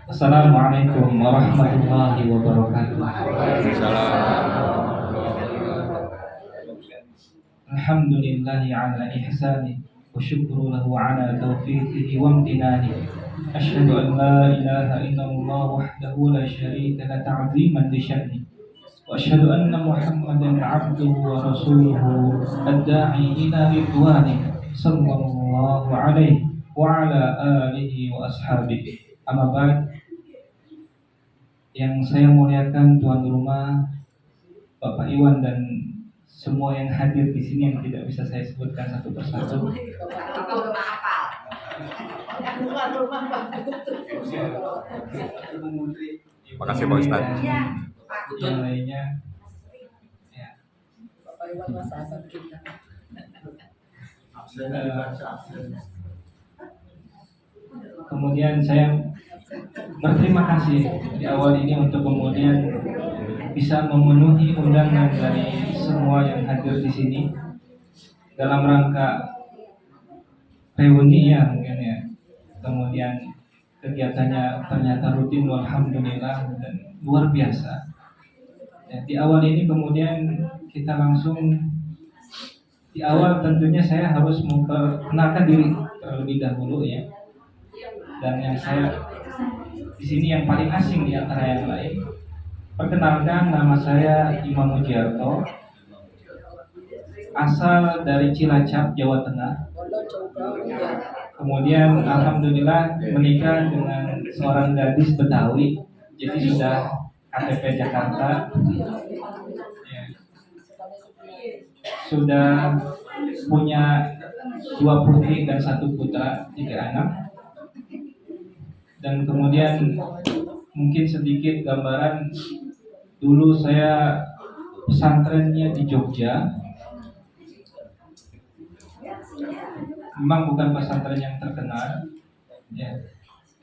Assalamualaikum warahmatullahi wabarakatuh. Alhamdulillahi ala ihsani wa syukru lahu ala taufiqihi wa amtinani. Asyhadu an la ilaha illallah wahdahu la syarika la ta'ziman li sya'ni. Wa asyhadu anna Muhammadan 'abduhu wa rasuluhu ad-da'i ila ridwani sallallahu alaihi wa ala alihi wa ashabihi. Amma ba'd. Yang saya muliakan tuan rumah, Bapak Iwan dan semua yang hadir di sini yang tidak bisa saya sebutkan satu persatu. Makasih Pak Ustadz. Yang lainnya, ya. Kemudian saya berterima kasih di awal ini untuk kemudian bisa memenuhi undangan dari semua yang hadir di sini dalam rangka reuni ya mungkin ya. Kemudian kegiatannya ternyata rutin, alhamdulillah dan luar biasa. Ya, di awal ini kemudian kita langsung di awal tentunya saya harus memperkenalkan diri terlebih dahulu ya. Dan yang saya di sini yang paling asing di antara yang lain. Perkenalkan, nama saya Imam Mujiarto, asal dari Cilacap, Jawa Tengah. Kemudian alhamdulillah menikah dengan seorang gadis Betawi, jadi sudah KTP Jakarta. Ya. Sudah punya 2 putri dan 1 putra, 3 anak. Dan kemudian mungkin sedikit gambaran, dulu saya pesantrennya di Jogja. Memang bukan pesantren yang terkenal, ya.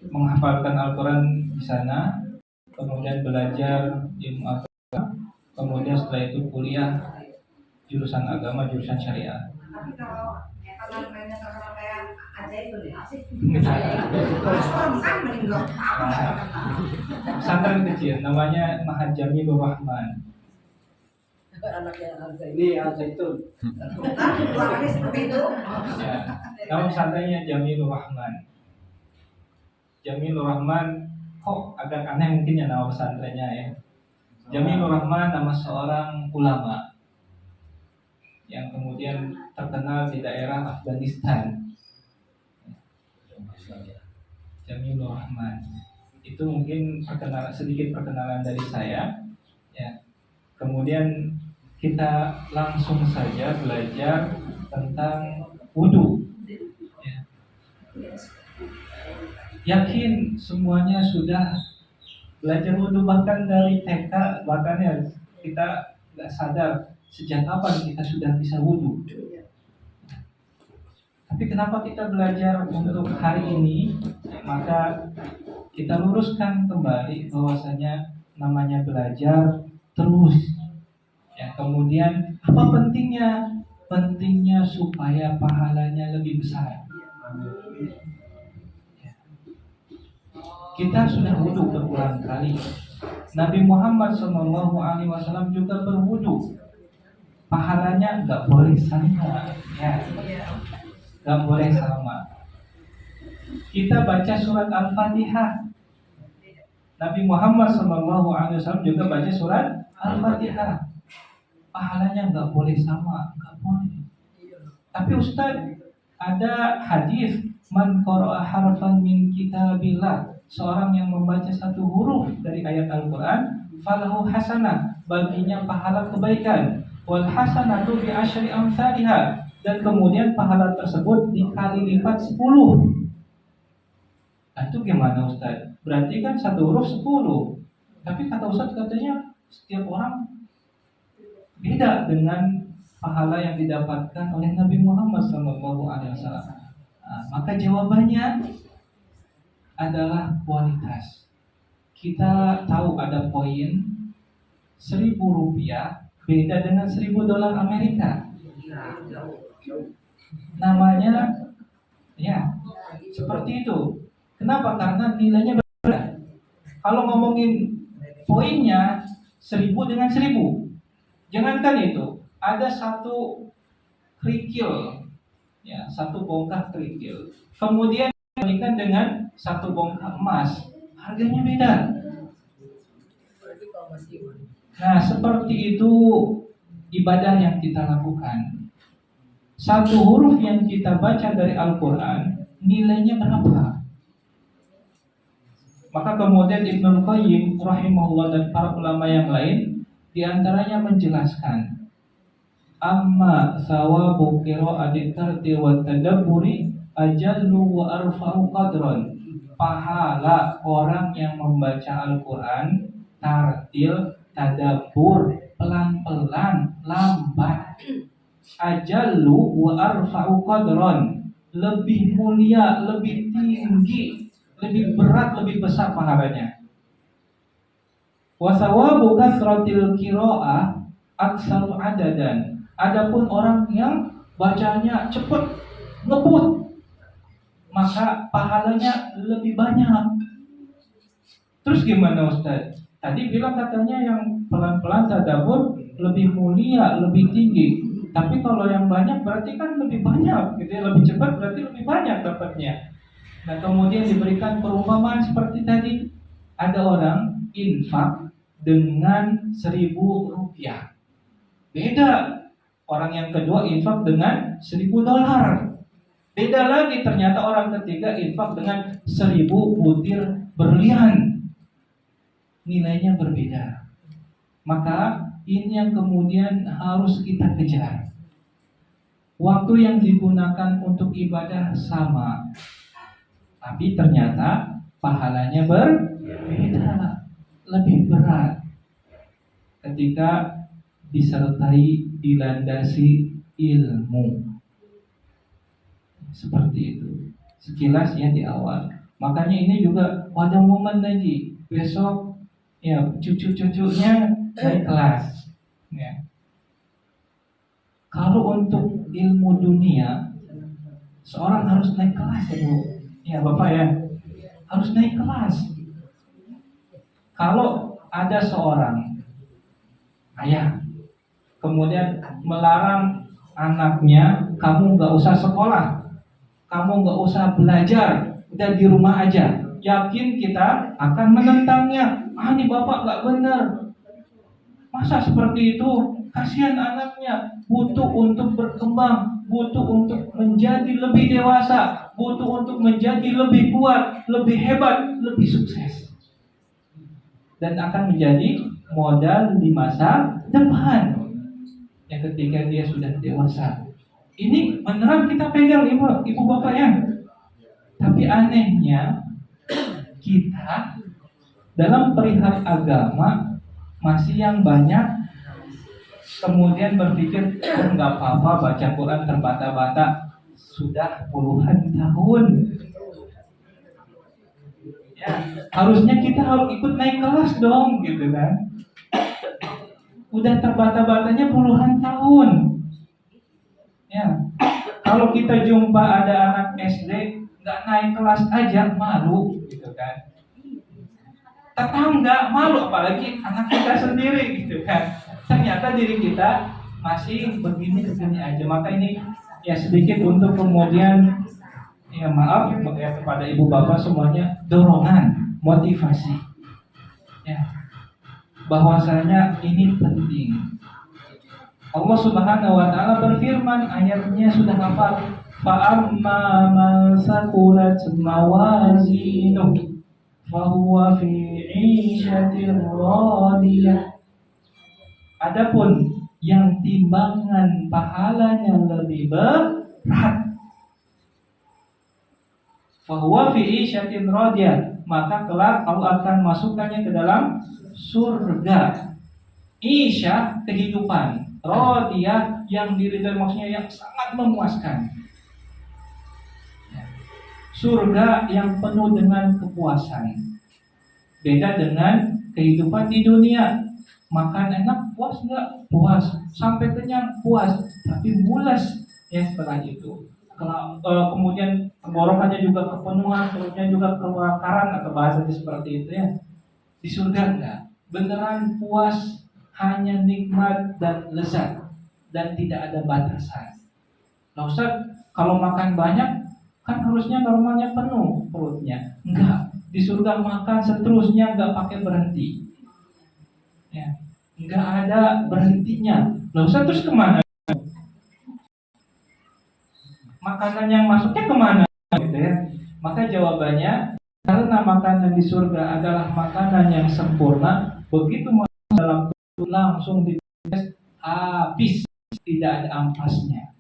Menghafalkan Al-Quran di sana, kemudian belajar ilmu agama, kemudian setelah itu kuliah jurusan agama, jurusan syariah. Pesantren kecil namanya Mahat Jamilur Rahman. Ini Al-Zaitun. Ya, nama pesantrennya Jamilur Rahman. Jamilur Rahman, kok agak aneh mungkin ya nama pesantrennya ya. Jamilur Rahman nama seorang ulama yang kemudian terkenal di daerah Afghanistan. Jamilur Rahman. Itu mungkin sedikit perkenalan dari saya. Ya. Kemudian kita langsung saja belajar tentang wudu. Ya. Yakin semuanya sudah belajar wudu, bahkan dari TK, bahkan ya kita nggak sadar sejak kapan kita sudah bisa wudu. Tapi kenapa kita belajar untuk hari ini? Maka kita luruskan kembali bahwasanya namanya belajar terus. Ya, kemudian apa pentingnya? Pentingnya supaya pahalanya lebih besar. Ya. Kita sudah wudu berulang kali. Nabi Muhammad SAW juga berwudu. Pahalanya nggak boleh sama. Ya. Gak boleh sama. Kita baca surat Al-Fatihah. Nabi Muhammad SAW juga baca surat Al-Fatihah. Pahalanya gak boleh sama, gak boleh. Tapi Ustaz, ada hadis man qara'a harfan min kitabillah, seorang yang membaca 1 huruf dari ayat Al-Quran, falahu hasanah, baginya pahala kebaikan, wal hasanatu bi asyri amsalihha, dan kemudian pahala tersebut dikali lipat 10. Nah, itu gimana Ustaz? Berarti kan 1 huruf 10. Tapi kata Ustaz katanya setiap orang beda dengan pahala yang didapatkan oleh Nabi Muhammad SAW? Maka jawabannya adalah kualitas. Kita tahu ada poin 1.000 rupiah beda dengan 1.000 dolar Amerika. Namanya ya seperti itu. Kenapa? Karena nilainya berbeda. Kalau ngomongin poinnya 1.000 dengan 1.000, jangankan itu, ada satu kerikil, ya satu bongkar kerikil, kemudian dibandingkan dengan satu bongkar emas, harganya beda. Nah, seperti itu ibadah yang kita lakukan. Satu huruf yang kita baca dari Al-Quran, nilainya berapa? Maka kemudian Ibnu Qayyim rahimahullah dan para ulama yang lain diantaranya menjelaskan, amma sawabu qira'ati tartil wa tadabburi ajallu wa arfa'u qadran. Pahala orang yang membaca Al-Quran tartil, tadabbur, pelan-pelan, lambat, ajallu wa arfa'u qadran, lebih mulia, lebih tinggi, lebih berat, lebih besar pahalanya. Wa sawabu kasratil qira'ah aksaru adadan. Adapun orang yang bacanya cepat, ngebut, maka pahalanya lebih banyak. Terus gimana Ustaz? Tadi bilang katanya yang pelan-pelan tadabbur lebih mulia, lebih tinggi. Tapi kalau yang banyak berarti kan lebih banyak, gitu ya. Lebih cepat berarti lebih banyak dapatnya. Nah, kemudian diberikan perumpamaan seperti tadi. Ada orang infak dengan 1.000 rupiah. Beda. Orang yang kedua infak dengan 1.000 dolar. Beda lagi ternyata orang ketiga infak dengan 1.000 butir berlian. Nilainya berbeda. Maka ini yang kemudian harus kita kejar. Waktu yang digunakan untuk ibadah sama, tapi ternyata pahalanya berbeda, lebih berat ketika disertai dilandasi ilmu. Seperti itu. Sekilas ya di awal. Makanya ini juga pada momen lagi besok ya cucu-cucunya naik kelas. Ya. Kalau untuk ilmu dunia, seorang harus naik kelas ya Bu. Ya Bapak ya, harus naik kelas. Kalau ada seorang ayah kemudian melarang anaknya, kamu nggak usah sekolah, kamu nggak usah belajar, udah di rumah aja. Yakin kita akan menentangnya. Ini bapak nggak benar. Masa seperti itu? Kasihan anaknya, butuh untuk berkembang, butuh untuk menjadi lebih dewasa, butuh untuk menjadi lebih kuat, lebih hebat, lebih sukses, dan akan menjadi modal di masa depan. Ya ketika dia sudah dewasa. Ini beneran kita pegang ibu bapak ya. Tapi anehnya kita dalam perihal agama masih yang banyak kemudian berpikir nggak apa-apa baca Quran terbata-bata, sudah puluhan tahun. Ya, harusnya kita harus ikut naik kelas dong, gitu kan? Udah terbata-batanya puluhan tahun. Ya, kalau kita jumpa ada anak SD nggak naik kelas aja malu, gitu kan? Tetangga malu, apalagi anak kita sendiri, gitu kan? Ternyata diri kita masih begini aja. Maka ini ya sedikit untuk kemudian ya maaf ya kepada ibu bapak semuanya, dorongan, motivasi. Ya, bahwasanya ini penting. Allah Subhanahu wa taala berfirman, ayatnya sudah hafal, fa amma man saqulat mawazinuhu fa huwa fi 'ishatin radiyah. Adapun yang timbangan pahalanya lebih berat, fa huwa fi 'ishatin radiyah, maka kelak Allah akan masukkannya ke dalam surga. Isya kehidupan, Radiyah, yang diridhai maksudnya yang sangat memuaskan. Surga yang penuh dengan kepuasan. Beda dengan kehidupan di dunia. Makan enak, puas nggak? Puas. Sampai kenyang, puas. Tapi mules ya setelah itu. Kemudian tenggorokannya juga kepenuhan, perutnya juga kelaparan atau bahasanya seperti itu ya. Di surga enggak. Beneran puas, hanya nikmat dan lezat dan tidak ada batasan. Nah Ustaz, kalau makan banyak kan harusnya normalnya penuh perutnya. Enggak. Di surga makan seterusnya enggak pakai berhenti. Ya, enggak ada berhentinya. Lah Ustaz, terus kemana? Makanan yang masuknya kemana? Gitu ya. Maka jawabannya, karena makanan di surga adalah makanan yang sempurna, begitu masuk dalam tubuh langsung dites habis, tidak ada ampasnya.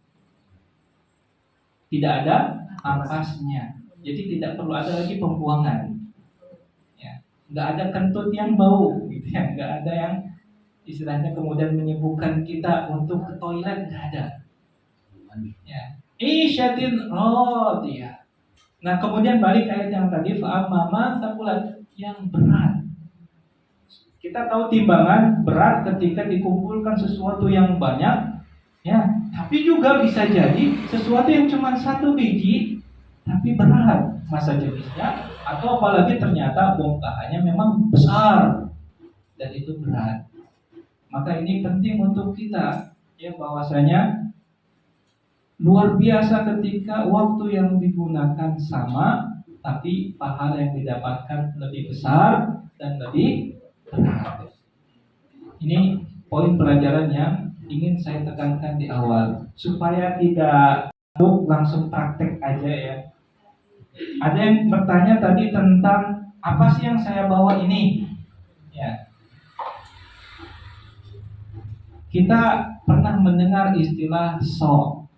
Tidak ada ampasnya. Jadi tidak perlu ada lagi pembuangan. Ya, nggak ada kentut yang bau, gitu ya. Nggak ada yang istilahnya kemudian menyibukkan kita untuk ke toilet, nggak ada. Ya, isyatin radiyah. Nah kemudian balik ayat yang tadi, fa'amama takulat, yang berat. Kita tahu timbangan berat ketika dikumpulkan sesuatu yang banyak, ya. Tapi juga bisa jadi sesuatu yang cuma satu biji, tapi berat masa jenisnya, atau apalagi ternyata bongkahannya memang besar dan itu berat. Maka ini penting untuk kita, ya, bahwasanya luar biasa ketika waktu yang digunakan sama, tapi pahala yang didapatkan lebih besar dan lebih berat. Ini poin pelajaran yang ingin saya tekankan di awal, supaya tidak langsung praktek aja ya. Ada yang bertanya tadi tentang apa sih yang saya bawa ini? Ya. Kita pernah mendengar istilah sok.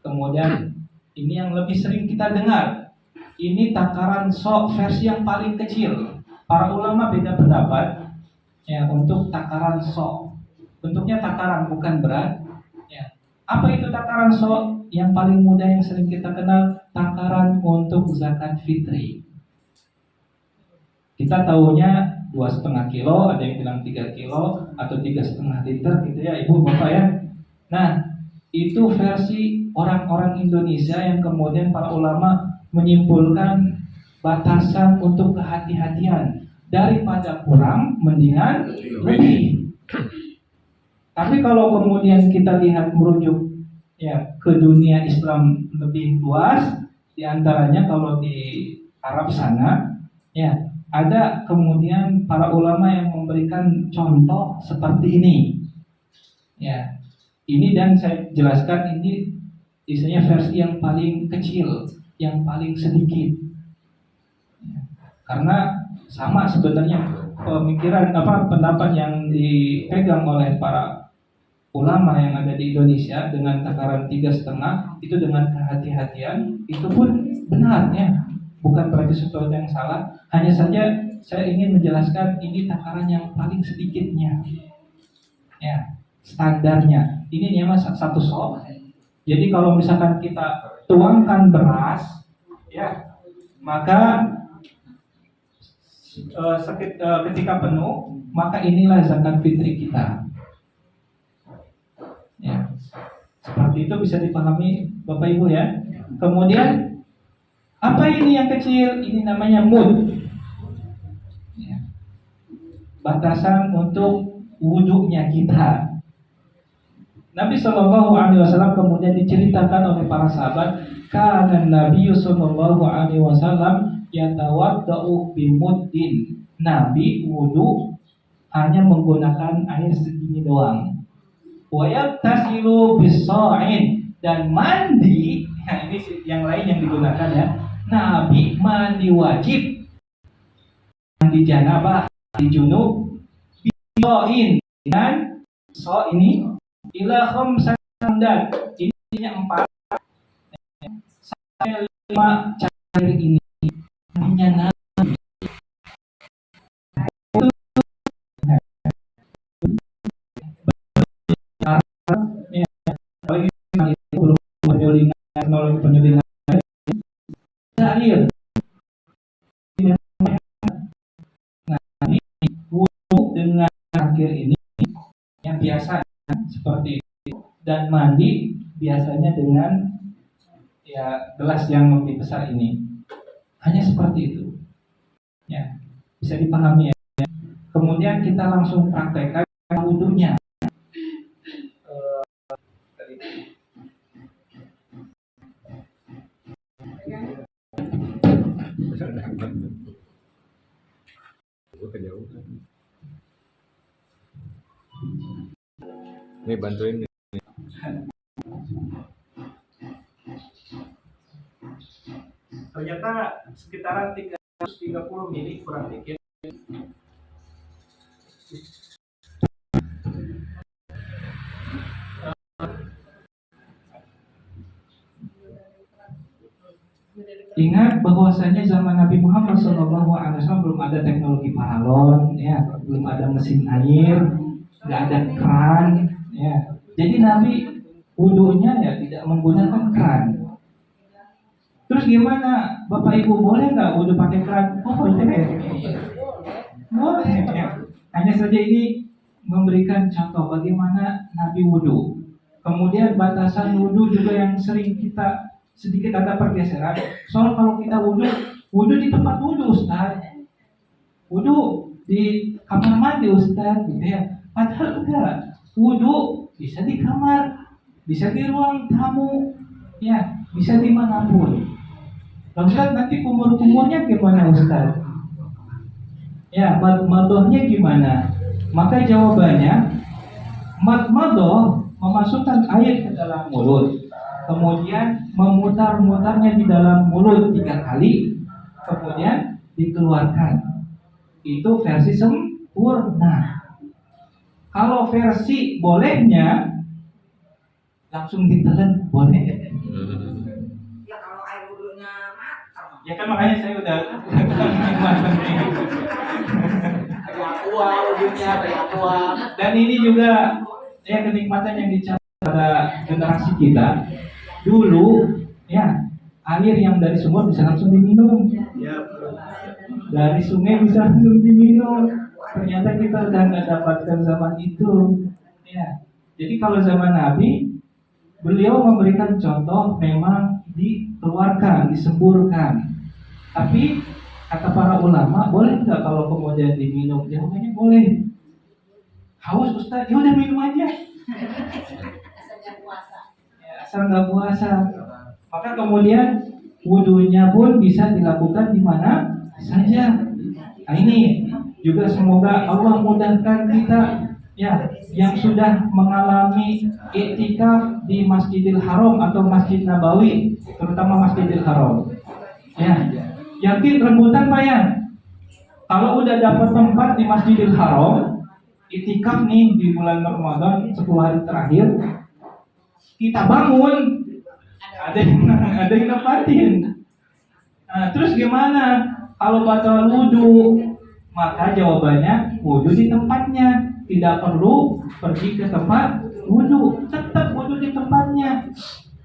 Kemudian ini yang lebih sering kita dengar. Ini takaran sok versi yang paling kecil. Para ulama beda pendapat ya untuk takaran sok. Bentuknya takaran bukan berat. Ya. Apa itu takaran sok? Yang paling mudah yang sering kita kenal, takaran untuk zakat fitri. Kita tahunya 2,5 kilo, ada yang bilang 3 kilo atau 3,5 liter gitu ya, ibu bapak ya. Nah, itu versi orang-orang Indonesia yang kemudian para ulama menyimpulkan batasan untuk kehati-hatian, daripada kurang mendingan lebih. Tapi kalau kemudian kita lihat merujuk ya ke dunia Islam lebih luas, diantaranya kalau di Arab sana ya ada kemudian para ulama yang memberikan contoh seperti ini. Ya, ini dan saya jelaskan ini isinya versi yang paling kecil, yang paling sedikit. Ya, karena sama sebenarnya pemikiran pendapat yang dipegang oleh para ulama yang ada di Indonesia dengan takaran 3,5 itu dengan kehati-hatian itu pun benar ya, bukan berarti sesuatu yang salah. Hanya saja saya ingin menjelaskan ini takaran yang paling sedikitnya, ya standarnya. Ini memang satu sok. Jadi kalau misalkan kita tuangkan beras, ya maka ketika penuh maka inilah zakat fitri kita. Ya, seperti itu bisa dipahami Bapak Ibu ya. Kemudian apa ini yang kecil? Ini namanya mud. Ya. Batasan untuk wudhunya kita. Nabi Shallallahu Alaihi Wasallam kemudian diceritakan oleh para sahabat, karena Nabi Shallallahu Alaihi Wasallam yatawaddau bimuddin. Nabi wudhu hanya menggunakan air segini doang. Wayaghtasilu bis-sha'in, dan mandi, nah ini yang lain yang digunakan ya. Nabi mandi wajib, mandi janabah, mandi junub, bis-sha'in, dan so ini ila khamsatan, ini 4 sampai 5 cair ini mandinya Nabi. ya, apalagi itu belum penyulingan, teknologi penyulingan air. Nah, ini wudhu dengan akhir ini yang biasa seperti itu, dan mandi biasanya dengan ya gelas yang lebih besar ini, hanya seperti itu ya, bisa dipahami ya. Kemudian kita langsung praktekkan wudhunya. Nih bantuin nih. Ternyata sekitaran 330 mili kurang dikit. Ingat bahwasanya zaman Nabi Muhammad SAW belum ada teknologi paralon, ya, belum ada mesin air, nggak ada keran, ya. Jadi Nabi wudhunya ya tidak menggunakan keran. Terus gimana, Bapak Ibu boleh nggak wudhu pakai keran? Oh boleh, boleh. Ya. Hanya saja ini memberikan contoh bagaimana Nabi wudhu. Kemudian batasan wudhu juga yang sering kita sedikit ada pergeseran. Soal kalau kita wudhu di tempat wudhu, Ustaz, wudhu di kamar mandi, Ustaz, gitu ya. Padahal enggak, wudhu bisa di kamar, bisa di ruang tamu, ya, bisa dimanapun. Ustaz, nanti kumur-kumurnya gimana, Ustaz? Ya, madmadohnya gimana? Maka jawabannya, madmadoh memasukkan air ke dalam mulut, kemudian memutar-mutarnya di dalam mulut 3 kali, kemudian dikeluarkan. Itu versi sempurna. Kalau versi bolehnya langsung ditelan, boleh. Ya kalau air wudhunya matang. Ya kan makanya saya udah Aqua wudhunya aqua. Dan ini juga ya kenikmatan yang dicapai pada generasi kita. Dulu ya, air yang dari sumur bisa langsung diminum, dari sungai bisa langsung diminum. Ternyata kita udah nggak dapatkan zaman itu ya. Jadi kalau zaman Nabi, beliau memberikan contoh memang dikeluarkan, disemburkan. Tapi kata para ulama, boleh nggak kalau kemudian diminum? Jawabannya boleh. Haus Ustaz, ya udah minum aja. Ya, asal nggak puasa. Maka kemudian wudhunya pun bisa dilakukan di mana saja. Nah, ini juga semoga Allah mudahkan kita ya yang sudah mengalami iktikaf di Masjidil Haram atau Masjid Nabawi, terutama Masjidil Haram. Ya, yakin rebutan Pak ya. Kalau udah dapat tempat di Masjidil Haram, iktikaf nih di bulan Ramadan 10 hari terakhir, kita bangun, ada yang nempatin. Nah, terus gimana kalau batal wudhu? Maka jawabannya wudhu di tempatnya, tidak perlu pergi ke tempat wudhu, tetap wudhu di tempatnya.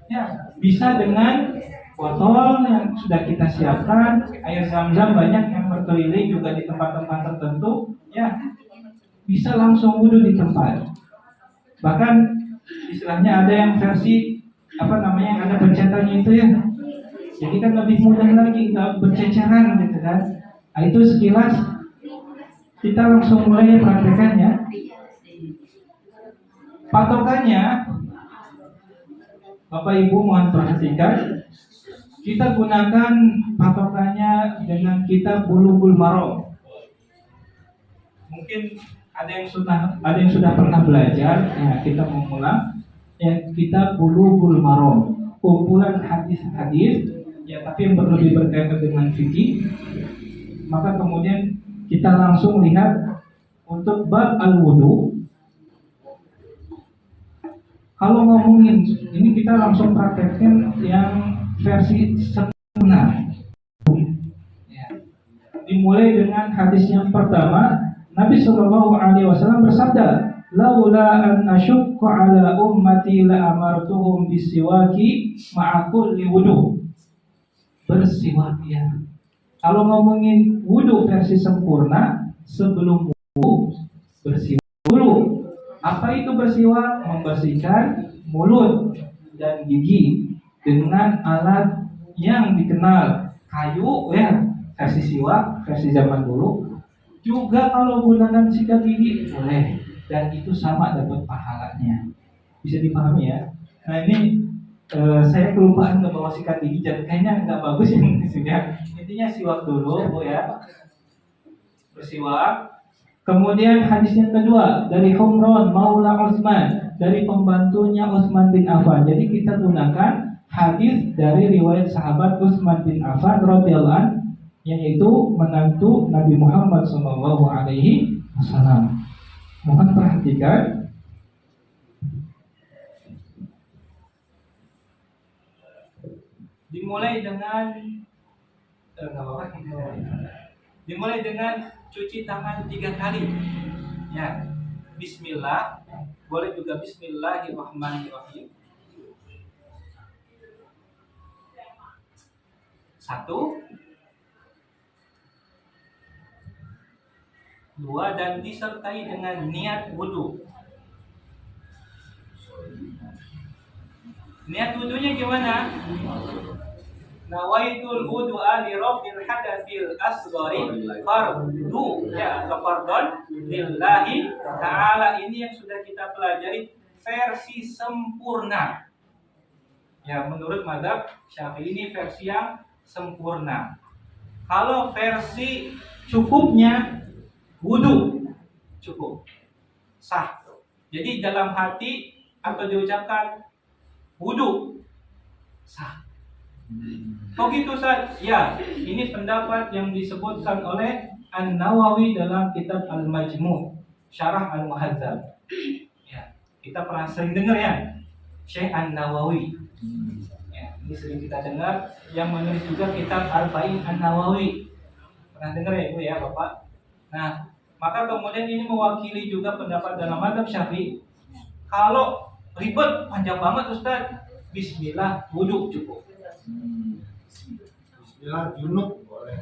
Ya, bisa dengan botol yang sudah kita siapkan, air zam-zam banyak yang berkeliling juga di tempat-tempat tertentu, ya bisa langsung wudhu di tempat. Bahkan istilahnya ada yang versi yang ada pencetannya itu ya. Jadi kan lebih mudah lagi, nggak berceceran gitu kan. Nah, itu sekilas kita langsung mulai praktekan ya. Patokannya, Bapak Ibu mohon perhatikan, kita gunakan patokannya dengan kitab Bulughul Maram. Mungkin ada yang sudah pernah belajar, ya kita mengulang ya, kitab Bulughul Maram, kumpulan hadis-hadis ya, tapi yang lebih berkaitan dengan fikih. Maka kemudian kita langsung lihat untuk bab al-wudu. Kalau ngomongin ini, kita langsung praktekkan yang versi sempurna ya. Dimulai dengan hadis yang pertama. Nabi SAW bersabda, laula an asyqa ala ummati la amartuhum bisiwaki ma'a kulli wudu. Bersiwak ya. Kalau ngomongin wudu versi sempurna, sebelum wudu bersiwak dulu. Apa itu bersiwak? Membersihkan mulut dan gigi dengan alat yang dikenal, kayu ya, versi siwak versi zaman dulu. Juga kalau gunakan sikat gigi boleh, dan itu sama dapat pahalanya. Bisa dipahami ya. Nah ini saya kelupaan nggak bawa sikat gigi, jadi kayaknya nggak bagus yang di sini ya. Intinya siwak dulu, Bu ya. Bersiwak. Kemudian hadis yang kedua dari Humron Maula Utsman, dari pembantunya Utsman bin Affan. Jadi kita gunakan hadis dari riwayat sahabat Utsman bin Affan radhiyallahu anhu, yaitu menantu Nabi Muhammad SAW. Mohon perhatikan. Dimulai dengan dimulai dengan cuci tangan 3 kali. Ya, Bismillah. Boleh juga Bismillahirrahmanirrahim. 1, 2, dan disertai dengan niat wudu. Niat wudunya gimana? Nawaitul wudu'a li rafil hadatsil asghari fardu ya, atau fardhon lillahi ta'ala. Ini yang sudah kita pelajari versi sempurna. Ya, menurut mazhab Syafi'i ini versi yang sempurna. Kalau versi cukupnya wudu cukup sah. Jadi dalam hati atau diucapkan wudu sah. Oh gitu Ustaz? Ya, ini pendapat yang disebutkan oleh An-Nawawi dalam kitab Al-Majmu' Syarah Al-Muhadzab. Ya, kita pernah sering dengar ya, Syekh An-Nawawi. Ya, ini sering kita dengar, yang menulis juga kitab Arba'in An-Nawawi. Pernah dengar ya Ibu ya Bapak? Nah, maka kemudian ini mewakili juga pendapat dalam mazhab Syafi'i. Kalau ribet panjang banget Ustaz, Bismillah wudu cukup. Bismillah junub boleh.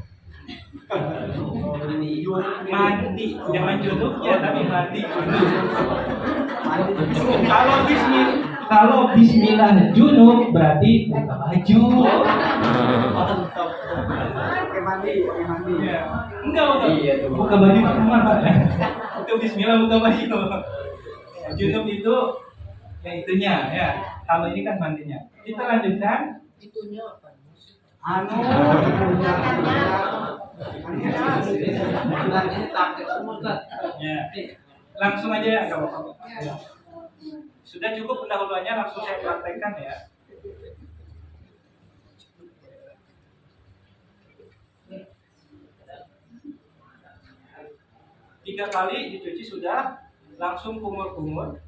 Mandi, jangan junub ya, tapi mandi junub. Kalau Bismillah junub berarti buka baju. Pakai mandi. Ya. Enggak, buka baju kamar Pak. Itu Bismillah buka baju. Ya, junub itu ya itunya ya. Kalau ini kan mandinya. Kita lanjutkan. Itunya apa? Ya. Langsung aja ya kalau sudah cukup pendahuluannya, langsung saya praktekkan ya. Tiga kali dicuci sudah, langsung kumur-kumur.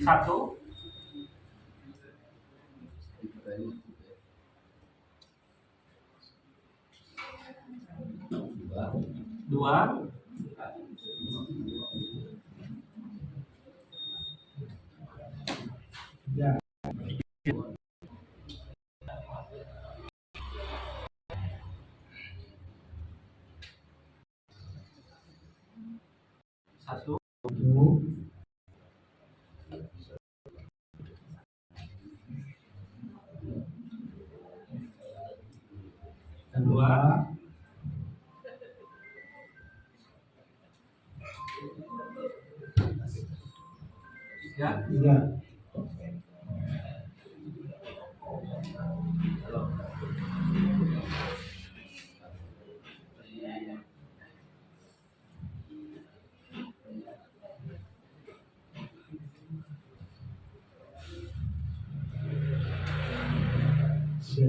Satu, dua, Ya. satu, dua, tiga.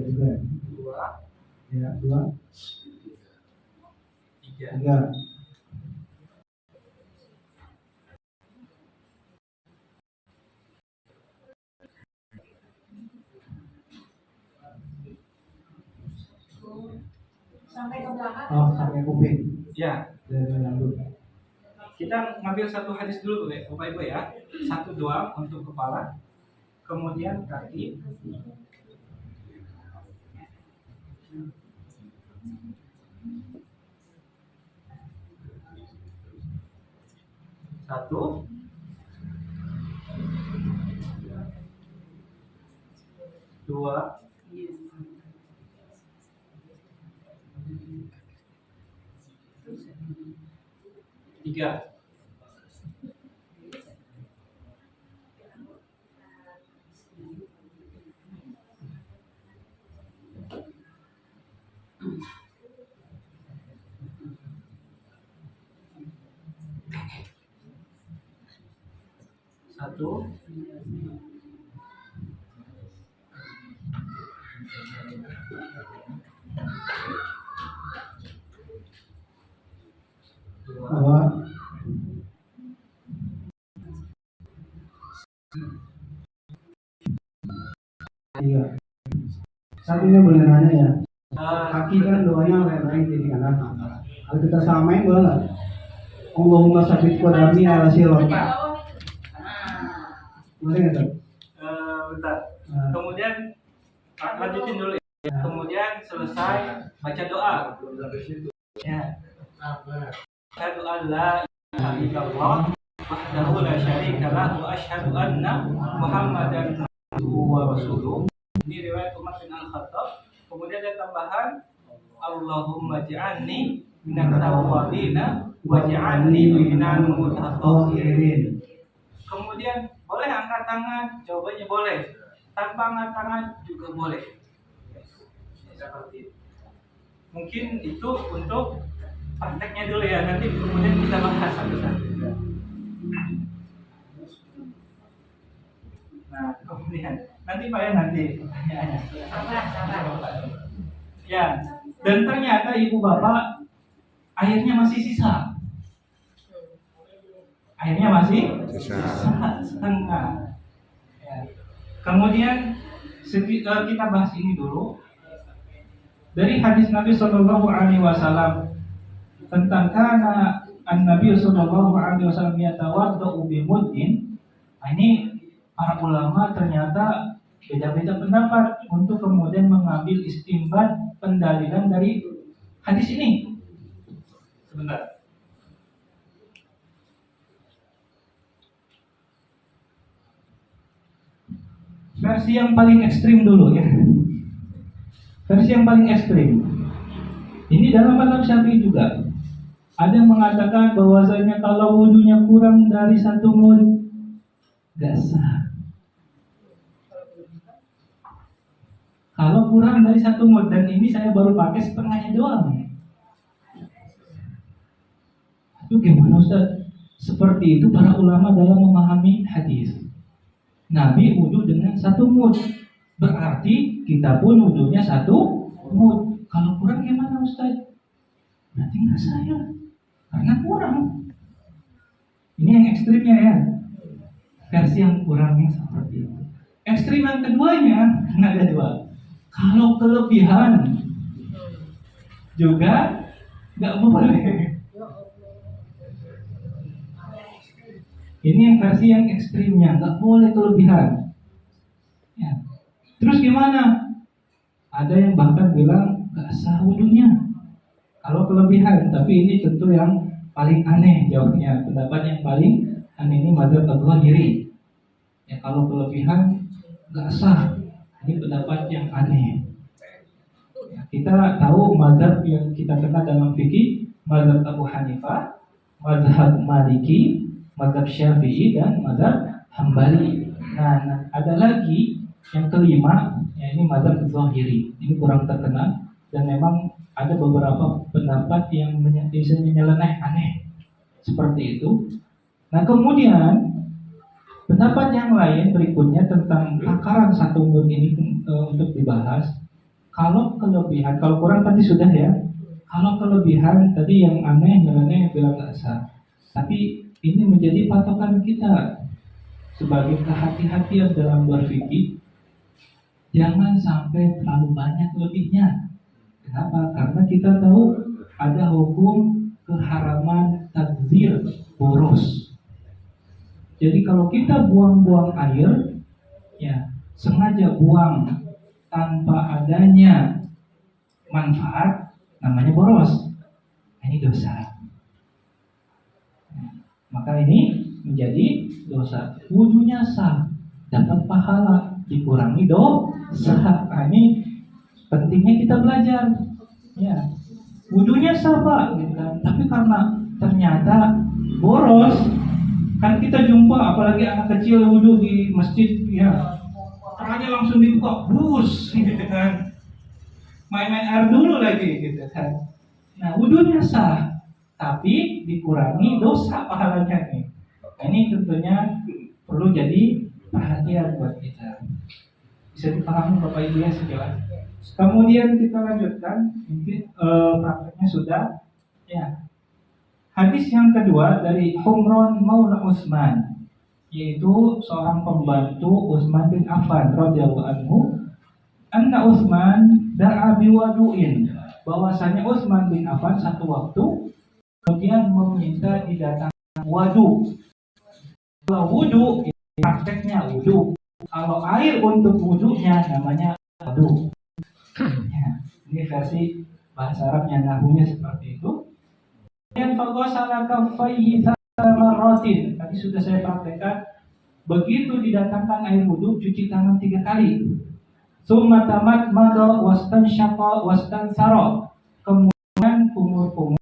Juga. Dua, Ya, 2, tiga. 3. Oh, sampai kuping. Ya, Dari rambut. kita ngambil satu hadis dulu Bapak Ibu ya. Satu doang untuk kepala, kemudian kaki. Satu, dua, tiga. Satu, dua, Dua. Tiga. Satunya boleh nanya ya. Kaki kan doanya lain-lain kiri kanan. Kalau kita samain boleh nggak? Allahumma sabit qadami ala siratik. Boleh nggak tuh? bentar. Kemudian lanjutin dulu ya. Kemudian selesai baca doa. Ya. Asyhadu an la ilaha illallah wahdahu la syarika lahu wa asyhadu anna Muhammadan abduhu wa rasuluh. Ini riwayat Umar bin Al-Khattab. Kemudian ada tambahan Allahumma ja'alni minat tawwabina wa ja'alni minal mutatahhirin. Kemudian boleh angkat tangan, jawabannya boleh. Tanpa angkat tangan juga boleh. Seperti itu. Mungkin itu untuk prakteknya dulu ya, nanti kemudian kita bahas satu-satu. Nah, kemudian nanti Pak ya nanti pertanyaannya. Ya, dan ternyata ibu bapak airnya masih sisa. Airnya masih Sisa. setengah. Ya. Kemudian kita bahas ini dulu dari hadis Nabi Shallallahu Alaihi Wasallam tentang karena Nabi Shallallahu Alaihi Wasallam yatawaddu bimuddin. Ini para ulama ternyata beda-beda pendapat untuk kemudian mengambil istinbat pendalilan dari hadis ini. Sebentar. Versi yang paling ekstrim dulu ya. Versi yang paling ekstrim. Ini dalam mazhab Syafi'i juga. Ada yang mengatakan bahwasanya kalau wudunya kurang dari 1 mud gak sah. Kalau kurang dari 1 mud, dan ini saya baru pakai setengahnya doang. Itu gimana Ustaz? Seperti itu para ulama dalam memahami hadis. Nabi wudu dengan 1 mud, berarti kita pun wudunya 1 mud. Kalau kurang gimana Ustaz? Berarti nggak sah ya, karena kurang. Ini yang ekstrimnya ya. Versi yang kurangnya seperti itu. Ekstrim yang keduanya ada 2. Kalau kelebihan juga nggak boleh. Ini yang versi yang ekstrimnya, nggak boleh kelebihan. Ya. Terus gimana? Ada yang bahkan bilang nggak sah wudunya kalau kelebihan. Tapi ini tentu yang paling aneh jawabnya. Pendapat yang paling aneh ini mazhab Al-Ghazali. Ya, kalau kelebihan nggak sah. Ini pendapat yang aneh. Ya, kita tahu mazhab yang kita kenal dalam fikih, mazhab Abu Hanifah, mazhab Maliki, mazhab Syafi'i, dan mazhab Hambali. Nah, ada lagi yang kelima, ya ini mazhab Zahiri. Ini kurang terkenal dan memang ada beberapa pendapat yang bisa menyeleneh aneh seperti itu. Nah, kemudian pendapat yang lain berikutnya tentang takaran 1 mud ini untuk dibahas. Kalau kelebihan, kalau kurang tadi sudah ya. Kalau kelebihan tadi yang aneh, nyeleneh bilang nggak sah. Tapi ini menjadi patokan kita sebagai kehati-hatian dalam berfikih. Jangan sampai terlalu banyak lebihnya. Kenapa? Karena kita tahu ada hukum keharaman tabdzir, boros. Jadi kalau kita buang-buang air, ya sengaja buang tanpa adanya manfaat, namanya boros. Ini dosa. Maka ini menjadi dosa. Wudunya sah, dapat pahala, dikurangi dosa. Nah, ini pentingnya kita belajar. Ya, wudunya sah Pak, gitu kan. Tapi karena ternyata boros, kan kita jumpa apalagi anak kecil wudu di masjid, ya, tangannya langsung dibuka, bus, gitu kan. Main-main air dulu lagi, gitu kan. Nah, wudunya sah, tapi dikurangi dosa pahalanya nih. Nah, ini tentunya perlu jadi perhatian buat kita. Bisa dipahami Bapak Ibu ya sejelas. Kemudian kita lanjutkan, mungkin prakteknya sudah. Ya. Hadis yang kedua dari Humran Maula Utsman, yaitu seorang pembantu Utsman bin Affan radhiyallahu anhu. Anna Utsman da'a biwadu'in, bahwasanya Utsman bin Affan satu waktu kemudian meminta didatangkan wadu. Kalau wudu, prakteknya wudu. Kalau air untuk wudunya namanya wadu. Ya, ini versi bahasa Arabnya, nahunya seperti itu. Yang faghasala kaffaihi marratin. Tadi sudah saya praktekkan. Begitu didatangkan air wudu, cuci tangan 3 kali. Summa tamatmada wastansyaqa wastansara. Kemudian kumur-kumur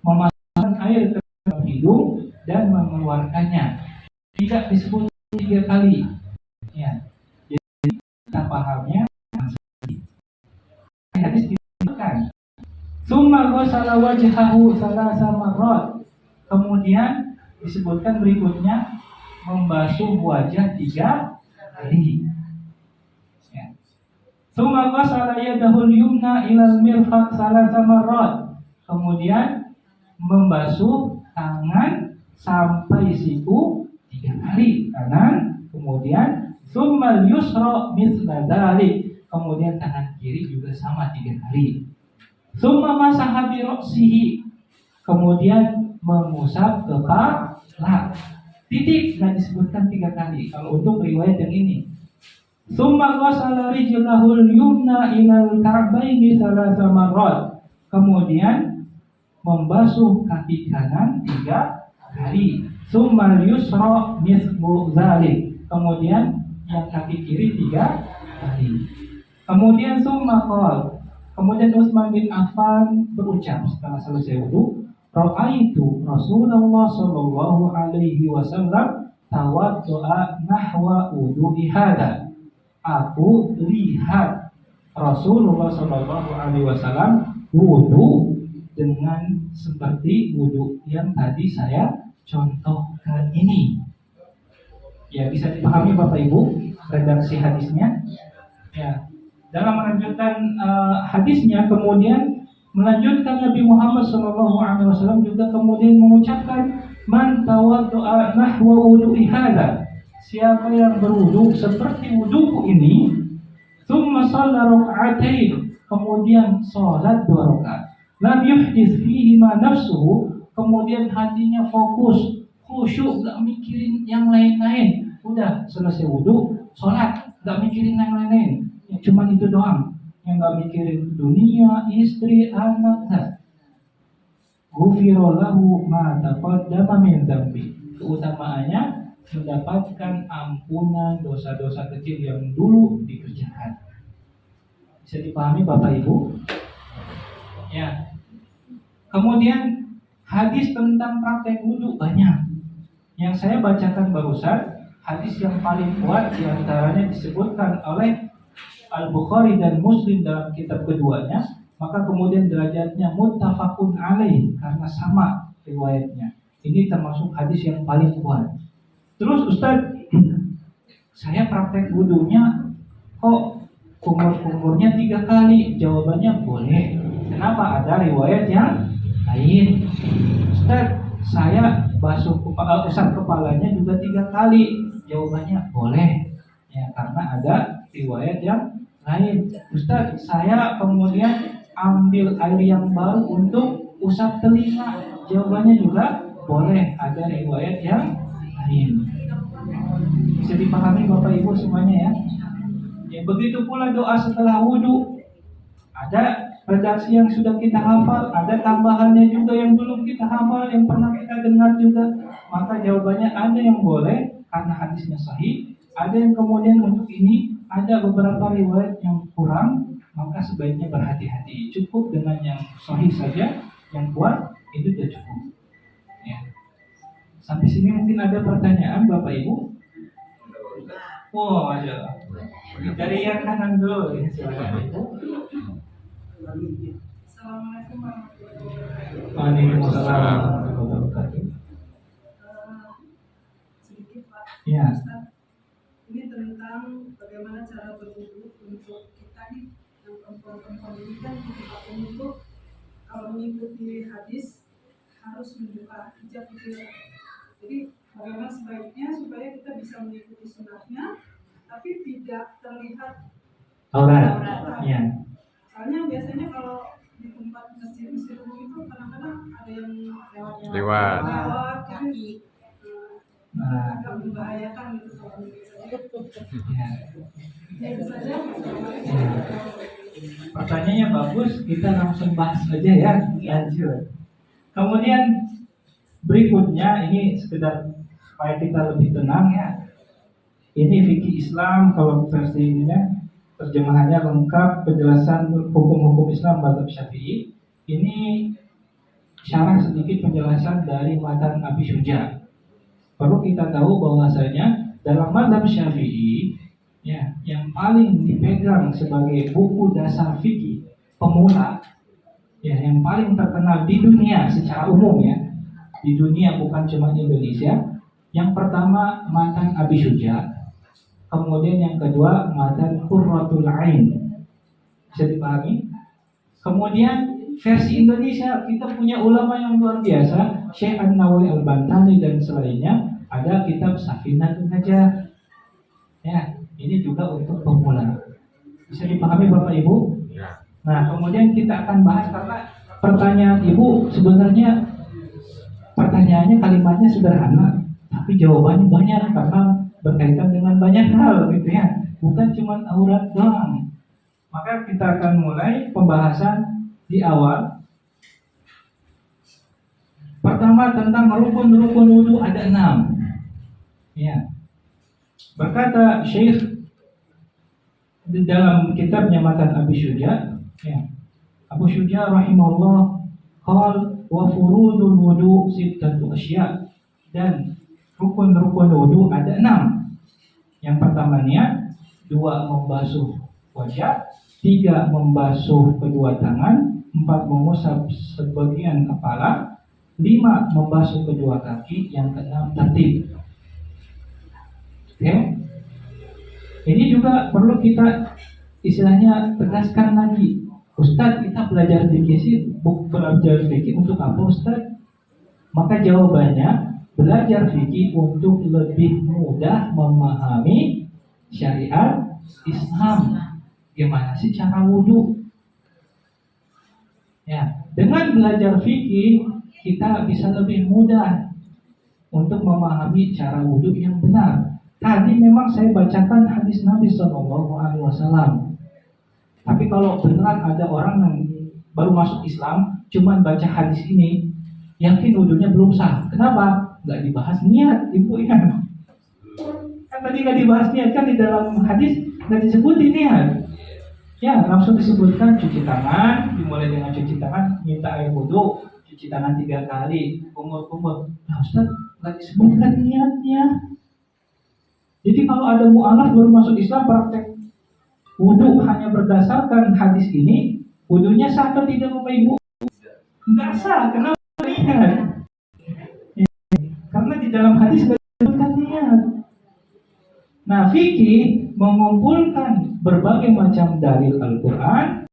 memasukkan air ke dalam hidung dan mengeluarkannya. Tidak disebut 3 kali. Ya. Jadi kita pahamnya hadis disebutkan. Summa ghasala wajhahu salasa marrat. Kemudian disebutkan berikutnya membasuh wajah 3 kali. Ya. Summa ghasala yadahu al-yumna ila al-mirfaq salasa marrat. Kemudian membasuh tangan sampai siku 3 kali kanan, kemudian summal yusra mithla dzalik, kemudian tangan kiri juga sama 3 kali. Summa masaha bi ra'sihi, kemudian mengusap kepala. Titik, nggak disebutkan 3 kali kalau untuk riwayat yang ini. Summa ghasala rijlahul yumna ilal ka'baini thalatha marrat, kemudian membasuh kaki kanan 3 kali. Summal yusra mithlu dzalik, kemudian yang kaki kiri 3 kali. Kemudian summa qala, kemudian Utsman bin Affan berucap setelah selesai wudu, ra'aitu Rasulullah sallallahu alaihi wasallam tawaddu'a nahwa wudu'i hadza. Aku lihat Rasulullah sallallahu alaihi wasallam wudu dengan seperti wudu yang tadi saya contohkan ini. Ya, bisa dipahami Bapak Ibu redaksi hadisnya. Ya, dalam melanjutkan hadisnya, kemudian melanjutkan Nabi Muhammad SAW juga kemudian mengucapkan man tawaddu'a nahwa wudu'i hadza, siapa yang berwudu seperti wuduku ini, tsumma shalla rak'atain, kemudian salat 2 rakaat, lam yuhdits fihi ma nafsuhu, kemudian hatinya fokus, khusyuk, gak mikirin yang lain-lain, udah selesai wudu, salat, gak mikirin yang lain-lain. Ya, cuma itu doang, yang gak mikirin dunia, istri, anak. Ghufira lahu ma taqaddama min dzambi. Keutamaannya mendapatkan ampunan dosa-dosa kecil yang dulu dikerjakan. Bisa dipahami Bapak Ibu? Ya. Kemudian hadis tentang praktek wudu banyak. Yang saya bacakan barusan, hadis yang paling kuat diantaranya disebutkan oleh Al-Bukhari dan Muslim dalam kitab keduanya, maka kemudian derajatnya muttafaqun alaih karena sama riwayatnya. Ini termasuk hadis yang paling kuat. Terus Ustaz, saya praktek wudunya kok kumur-kumurnya 3 kali? Jawabannya boleh. Kenapa? Ada riwayat yang lain. Ustaz, saya basuh usap kepalanya juga 3 kali. Jawabannya boleh. Ya, karena ada riwayat yang lain. Ustaz, saya kemudian ambil air yang baru untuk usap telinga? Jawabannya juga boleh. Ada riwayat yang lain. Bisa dipahami Bapak Ibu semuanya ya. Ya, begitu pula doa setelah wudhu. Ada redaksi yang sudah kita hafal, ada tambahannya juga yang belum kita hafal, yang pernah kita dengar juga. Maka jawabannya ada yang boleh karena hadisnya sahih, ada yang kemudian untuk ini ada beberapa riwayat yang kurang, maka sebaiknya berhati-hati. Cukup dengan yang sahih saja, yang kuat itu sudah cukup. Ya. Sampai sini mungkin ada pertanyaan Bapak Ibu? Oh, Masya Allah. Dari yang kanan dulu, ya, silakan Ibu. Assalamualaikum warahmatullahi wabarakatuh. Waalaikumsalam warahmatullahi wabarakatuh. Sedikit Pak. Ya. Ustaz, ini tentang bagaimana cara berwudu untuk kita nih yang perempuan-perempuan ini kan di tempat umum tuh kalau mengikuti hadis harus membuka hijab gitu ya. Jadi bagaimana sebaiknya supaya kita bisa mengikuti sunnahnya tapi tidak terlihat Aurat. aurat. Ya. Soalnya biasanya kalau di tempat masjid-masjid umum itu kadang-kadang ada yang Lewat. lewat kaki. Nah, Agak membahayakan gitu soalnya biasanya. ya. Ya itu saja. Pertanyaannya bagus, kita langsung bahas aja ya, lanjut. Kemudian berikutnya ini sekedar supaya kita lebih tenang ya. Ini fikih Islam kalau versi ininya terjemahannya lengkap, penjelasan hukum-hukum Islam mazhab Syafi'i. Ini syarah sedikit penjelasan dari matan Abi Syuja. Perlu kita tahu bahwasanya dalam mazhab Syafi'i ya, yang paling dipegang sebagai buku dasar fikih pemula ya, yang paling terkenal di dunia secara umum ya, di dunia bukan cuma di Indonesia. Yang pertama matan Abi Syuja, kemudian yang kedua matan Qurratul Ain. Bisa dipahami? Kemudian versi Indonesia kita punya ulama yang luar biasa, Syekh An-Nawawi Al-Bantani dan selainnya. Ada kitab Safinatun Najah. Ya, ini juga untuk pemula. Bisa dipahami Bapak Ibu? Ya. Nah, kemudian kita akan bahas karena pertanyaan Ibu sebenarnya pertanyaannya kalimatnya sederhana, tapi jawabannya banyak karena berkaitan dengan banyak hal gitu ya. Bukan cuma aurat doang. Maka kita akan mulai pembahasan di awal. Pertama tentang rukun-rukun wudu ada 6. Ya. Berkata Syekh di dalam kitabnya Matan Abi Syuja, ya. Abu Syuja rahimahullah qal wa furudul wudu sittatu asya, dan rukun-rukun wudu ada 6. Yang pertama niat, 2 membasuh wajah, 3 membasuh kedua tangan, 4 mengusap sebagian kepala, 5 membasuh kedua kaki, yang ke-6 tertib. Oke. Ini juga perlu kita istilahnya tegaskan lagi. Ustadz, kita belajar fikih sih, belajar fikih untuk apa Ustadz? Maka jawabannya belajar fikih untuk lebih mudah memahami syariat Islam. Gimana sih cara wudhu? Ya, dengan belajar fikih kita bisa lebih mudah untuk memahami cara wudhu yang benar. Tadi memang saya bacakan hadis Nabi SAW. Tapi kalau beneran ada orang yang baru masuk Islam, cuman baca hadis ini, yakin wudhunya belum sah. Kenapa? Nggak dibahas niat, Ibu ya. Kan tadi nggak dibahas niat, kan di dalam hadis nggak disebutin niat. Ya, langsung disebutkan cuci tangan, dimulai dengan cuci tangan, minta air wudhu, cuci tangan 3 kali, kumur-kumur. Nah Ustaz, nggak disebutkan niatnya. Jadi kalau ada mu'alaf baru masuk Islam praktek wudhu hanya berdasarkan hadis ini, wudhunya sah atau tidak Bapak Ibu? Nggak sah, kenapa niat? Karena di dalam hadis nggak disebutkan niat. Nah, fikih mengumpulkan berbagai macam dalil Al-Quran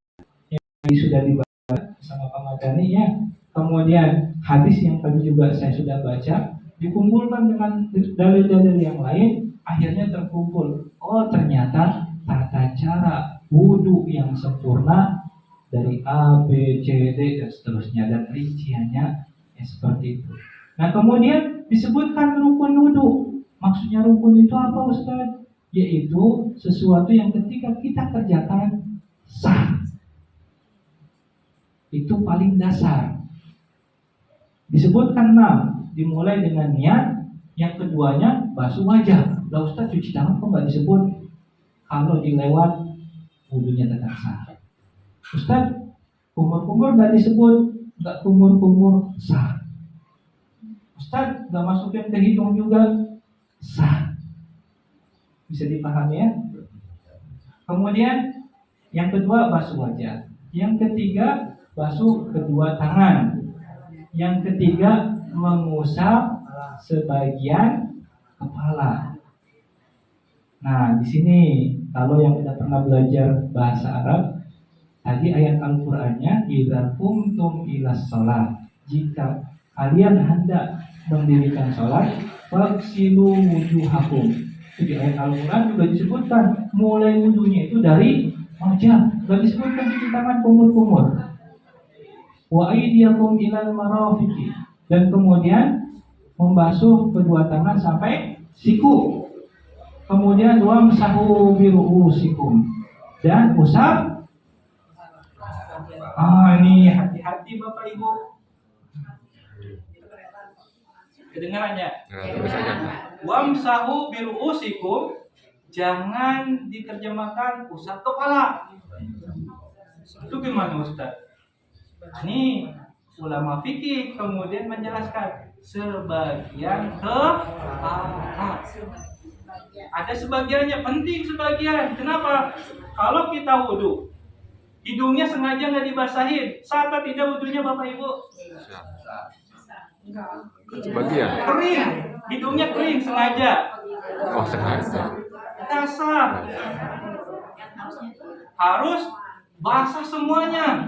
yang sudah dibahas sama Pak Madani ya. Kemudian hadis yang tadi juga saya sudah baca, dikumpulkan dengan dalil-dalil yang lain, akhirnya terkumpul. Oh, ternyata tata cara wudhu yang sempurna dari A, B, C, D dan seterusnya, dan rinciannya ya seperti itu. Nah kemudian disebutkan rukun wudhu. Maksudnya rukun itu apa Ustaz? Yaitu sesuatu yang ketika kita kerjakan sah. Itu paling dasar. Disebutkan 6, dimulai dengan niat. Yang keduanya basuh wajah. Lah Ustaz, cuci tangan kok nggak disebut? Kalau dilewat wudhunya tetap sah. Ustaz, kumur-kumur nggak disebut, nggak kumur-kumur sah. Ustaz, nggak masukin ke hidung juga sah. Bisa dipahami ya? Kemudian yang kedua basuh wajah. Yang ketiga basuh kedua tangan. Yang ketiga mengusap sebagian kepala. Nah, di sini kalau yang sudah pernah belajar bahasa Arab, tadi ayat Al-Qur'annya idza qumtum ilas shalah. Jika kalian hendak mendirikan sholat, faghsilu wujuhakum. Itu di ayat Al-Qur'an juga disebutkan mulai wudunya itu dari wajah, enggak disebutkan cuci tangan kumur-kumur. Wa aydiyakum ilal marafiqi, dan kemudian membasuh kedua tangan sampai siku. Kemudian wamsahu bi ru'usikum, dan usap. Ini hati-hati Bapak Ibu. Kedengarannya? Terus aja. Wamsahu bi ru'usikum, jangan diterjemahkan usap kepala. Itu gimana Ustaz? Ini ulama fikih kemudian menjelaskan sebagian kepala. Ada sebagiannya, penting sebagian. Kenapa? Kalau kita wudhu, hidungnya sengaja nggak dibasahin, sah atau tidak wudhunya Bapak Ibu? Sebagian. Kering, hidungnya kering sengaja. Oh, sengaja. Dasar. Harus basah semuanya.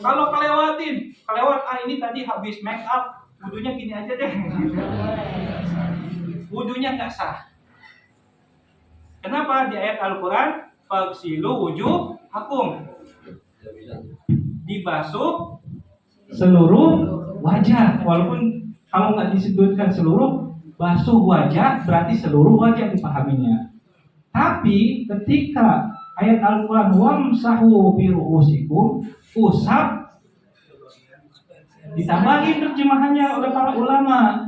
Kalau kelewat ini tadi habis make up, wudhunya gini aja deh. Wudhunya nggak sah. Kenapa? Di ayat Al-Quran faghsilu wujuhakum, dibasuh seluruh wajah. Walaupun kalau nggak disebutkan seluruh, basuh wajah berarti seluruh wajah dipahaminya. Tapi ketika ayat Al-Quran wamsahu bi ru'usikum, usap, ditambahin terjemahannya oleh para ulama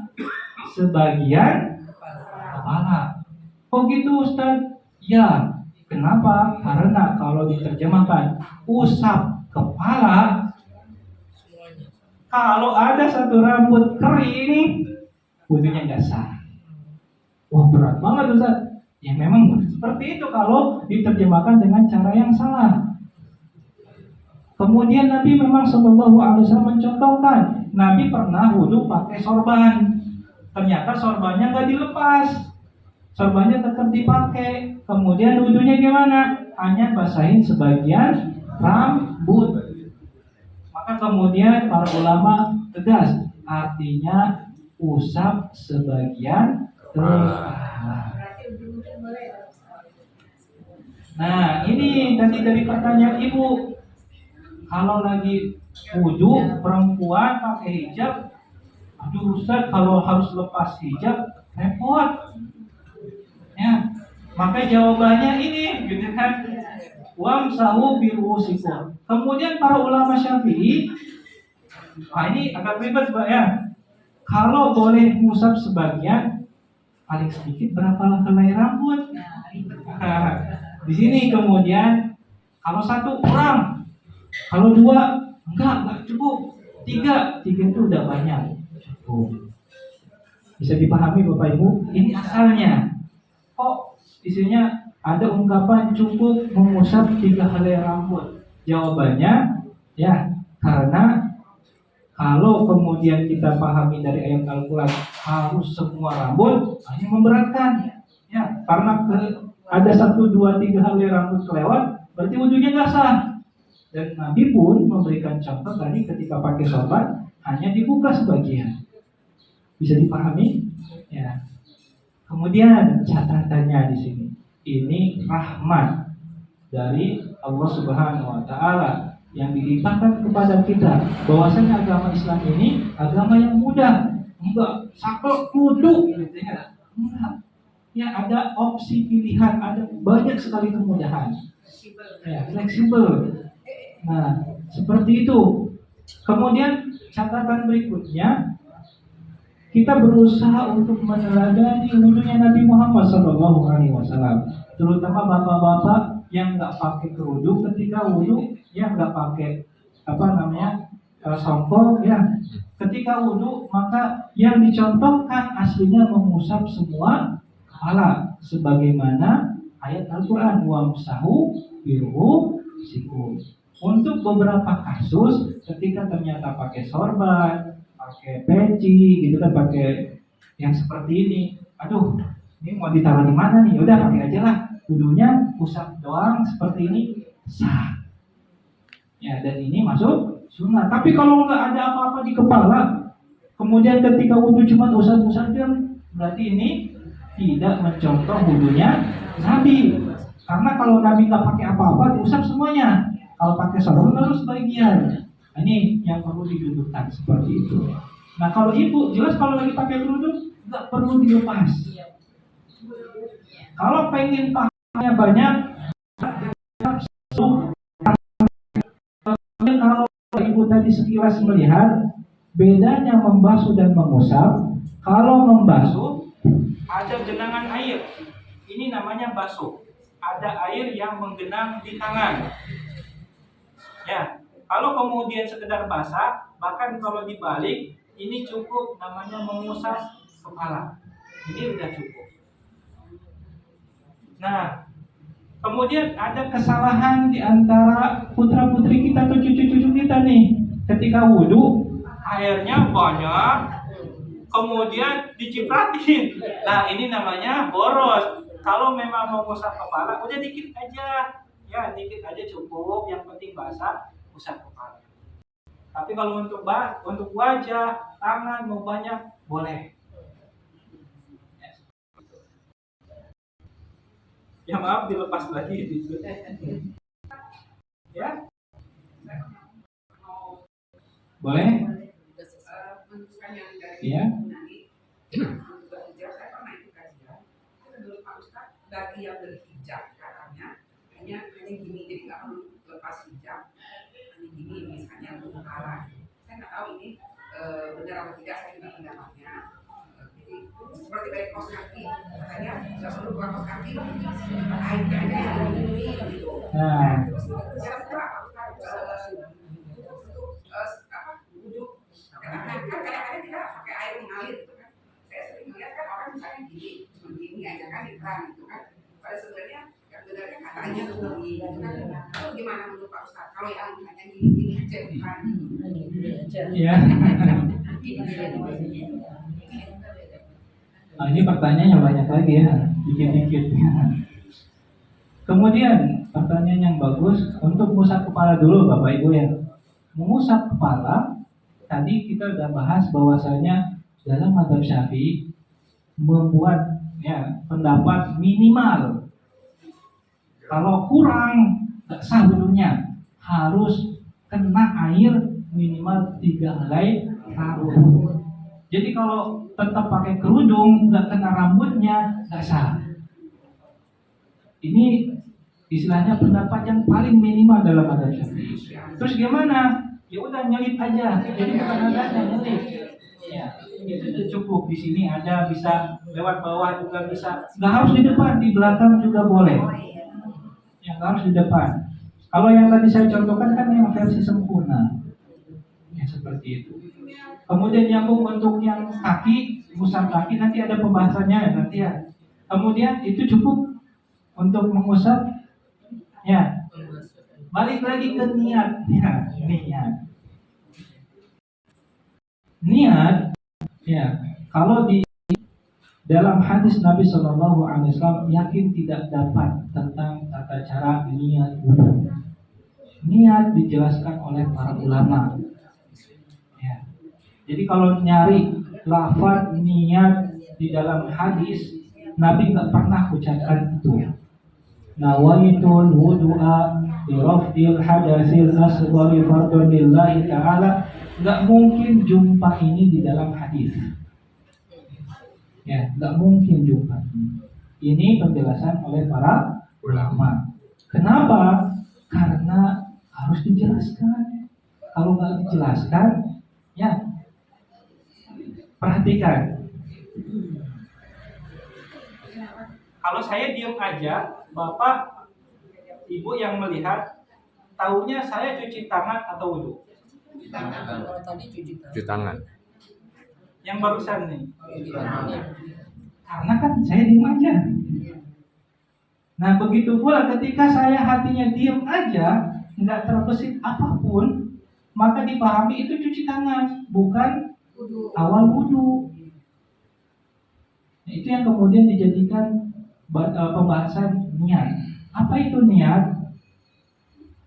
sebagian kepala. Kok gitu Ustaz? Ya, kenapa? Karena kalau diterjemahkan usap kepala, kalau ada satu rambut kering, wudhunya nggak sah. Wah, berat banget Ustaz. Ya memang seperti itu kalau diterjemahkan dengan cara yang salah. Kemudian Nabi memang Shallallahu Alaihi Wasallam mencontohkan, Nabi pernah wudhu pakai sorban. Ternyata sorbannya nggak dilepas, sorbannya tetap dipakai. Kemudian wudhunya gimana? Hanya basahin sebagian rambut. Maka kemudian para ulama tegas, artinya usap sebagian kepala. Nah, ini tadi dari pertanyaan Ibu. Kalau lagi wudhu perempuan pakai hijab, aduh Ustaz, kalau harus lepas hijab repot. Ya, maka jawabannya ini, gitu kan? Wamsahu bi ru'usikum. Kemudian para ulama Syafi'i, ini agak ribet Pak ya. Kalau boleh ngusap sebagian, paling sedikit berapa helai rambut? Di sini kemudian kalau satu kurang, kalau dua enggak cukup, tiga itu udah banyak. Cukup. Bisa dipahami Bapak Ibu? Ini asalnya. Kok isinya ada ungkapan cukup mengusap 3 helai rambut? Jawabannya ya karena kalau kemudian kita pahami dari ayat Al-Quran harus semua rambut, hanya memberatkan. Ya, karena ada 1, 2, 3 helai rambut kelewat, berarti wudhunya nggak sah. Dan Nabi pun memberikan contoh tadi ketika pakai sorban hanya dibuka sebagian. Bisa dipahami? Ya. Kemudian catatannya di sini, ini rahmat dari Allah Subhanahu Wa Taala. yang dilimpahkan kepada kita bahwasanya agama Islam ini agama yang mudah, enggak saklek kudu gitu ya. Enggak. Ya ada opsi pilihan, ada banyak sekali kemudahan. Ya, fleksibel. Nah, seperti itu. Kemudian catatan berikutnya, kita berusaha untuk meneladani wudhunya Nabi Muhammad SAW, terutama bapak-bapak yang nggak pakai kerudung ketika wudhu, yang nggak pakai songkok, ya. Ketika wudhu maka yang dicontohkan aslinya mengusap semua kepala, sebagaimana ayat Al-Quran wamsahu biru'usikum. Untuk beberapa kasus ketika ternyata pakai sorban, pakai peci gitu kan, pakai yang seperti ini, aduh ini mau ditaruh di mana nih, udah pakai aja lah, wudhunya usap doang seperti ini sah ya, dan ini masuk sunnah. Tapi kalau nggak ada apa-apa di kepala, kemudian ketika wudhu cuma usap-usap, berarti ini tidak mencontoh wudhunya Nabi. Karena kalau Nabi nggak pakai apa-apa diusap semuanya, kalau pakai sorban baru sebagian. Ini yang perlu didudukkan seperti itu. Nah kalau ibu jelas kalau lagi pakai kerudung nggak perlu dilepas. Kalau pengen pahalanya banyak, kalau ibu tadi sekilas melihat bedanya membasuh dan mengusap. Kalau membasuh ada genangan air, ini namanya basuh. Ada air yang menggenang di tangan. Ya, kalau kemudian sekedar basah, bahkan kalau dibalik, ini cukup namanya mengusap kepala. Ini udah cukup. Nah, kemudian ada kesalahan di antara putra-putri kita atau cucu-cucu kita nih. Ketika wudhu, airnya banyak, kemudian dicipratin. Nah, ini namanya boros. Kalau memang mau usap kepala, udah dikit aja. Ya, dikit aja cukup. Yang penting basah, usap kepala. Tapi kalau untuk wajah, tangan mau banyak, boleh. Ya maaf, dilepas lagi gitu. Ya, boleh? Ya. Bagi yang berhijab katanya hanya gini, jadi nggak perlu lepas hijab, hanya gini misalnya untuk arah. Saya nggak tahu ini benar atau tidak, saya tidak pendapatnya. Jadi seperti dari kaos kaki katanya nggak perlu buka kaos kaki, airnya aja yang ini gitu. Nah, Terus kira-kira duduk kadang-kadang kita pakai air mengalir gitu kan. Saya sering melihat kan orang misalnya gini, cuma gini aja kan di keran gitu kan. Pada sebenarnya yang benarnya katanya tuh gitu kan. Lalu gimana menurut Pak Ustadz? Kalau yang hanya gini-gini aja di keran ya. Nah, ini pertanyaannya banyak lagi ya, dikit-dikit. Kemudian pertanyaan yang bagus untuk mengusap kepala dulu Bapak Ibu ya. Mengusap kepala, tadi kita sudah bahas bahwasanya dalam mazhab Syafi'i membuat ya pendapat minimal. Kalau kurang nggak sah wudhunya, harus kena air minimal 3 helai rambut. Jadi kalau tetap pakai kerudung nggak kena rambutnya nggak sah. Ini istilahnya pendapat yang paling minimal dalam mazhab Syafi'i. Terus gimana? Ya udah nyelip aja. Jadi bukan adanya nyelip. Ya, itu sudah cukup. Di sini ada, bisa lewat bawah juga bisa. Nggak harus di depan, di belakang juga boleh. Ya, nggak harus di depan. Kalau yang tadi saya contohkan kan yang versi sempurna. Ya seperti itu. Kemudian nyambung untuk yang kaki, ngusap kaki nanti ada pembahasannya nanti ya. Kemudian itu cukup untuk mengusap. Ya, balik lagi ke niat. Ya, niat. Ya, kalau di dalam hadis Nabi Shallallahu Alaihi Wasallam yakin tidak dapat tentang tata cara niat wudhu. Niat dijelaskan oleh para ulama. Ya. Jadi kalau nyari lafaz niat di dalam hadis, Nabi nggak pernah ucapkan itu. Nawaitul wudu'a Birafil hadasil asghari fardun lillahi ta'ala. Nggak mungkin jumpa ini di dalam hadis. Ya, nggak mungkin jumpa ini. Ini penjelasan oleh para ulama. Kenapa? Karena harus dijelaskan. Kalau nggak dijelaskan, ya perhatikan. Kalau saya diam aja, bapak, ibu yang melihat, tahunya saya cuci tangan atau wudhu. Kalau tadi Cuci tangan. Yang barusan nih. Karena kan saya diam aja. Nah begitu pula ketika saya hatinya diam aja, nggak terbesit apapun, maka dipahami itu cuci tangan, bukan awal wudhu. Nah, itu yang kemudian dijadikan pembahasan niat. Apa itu niat?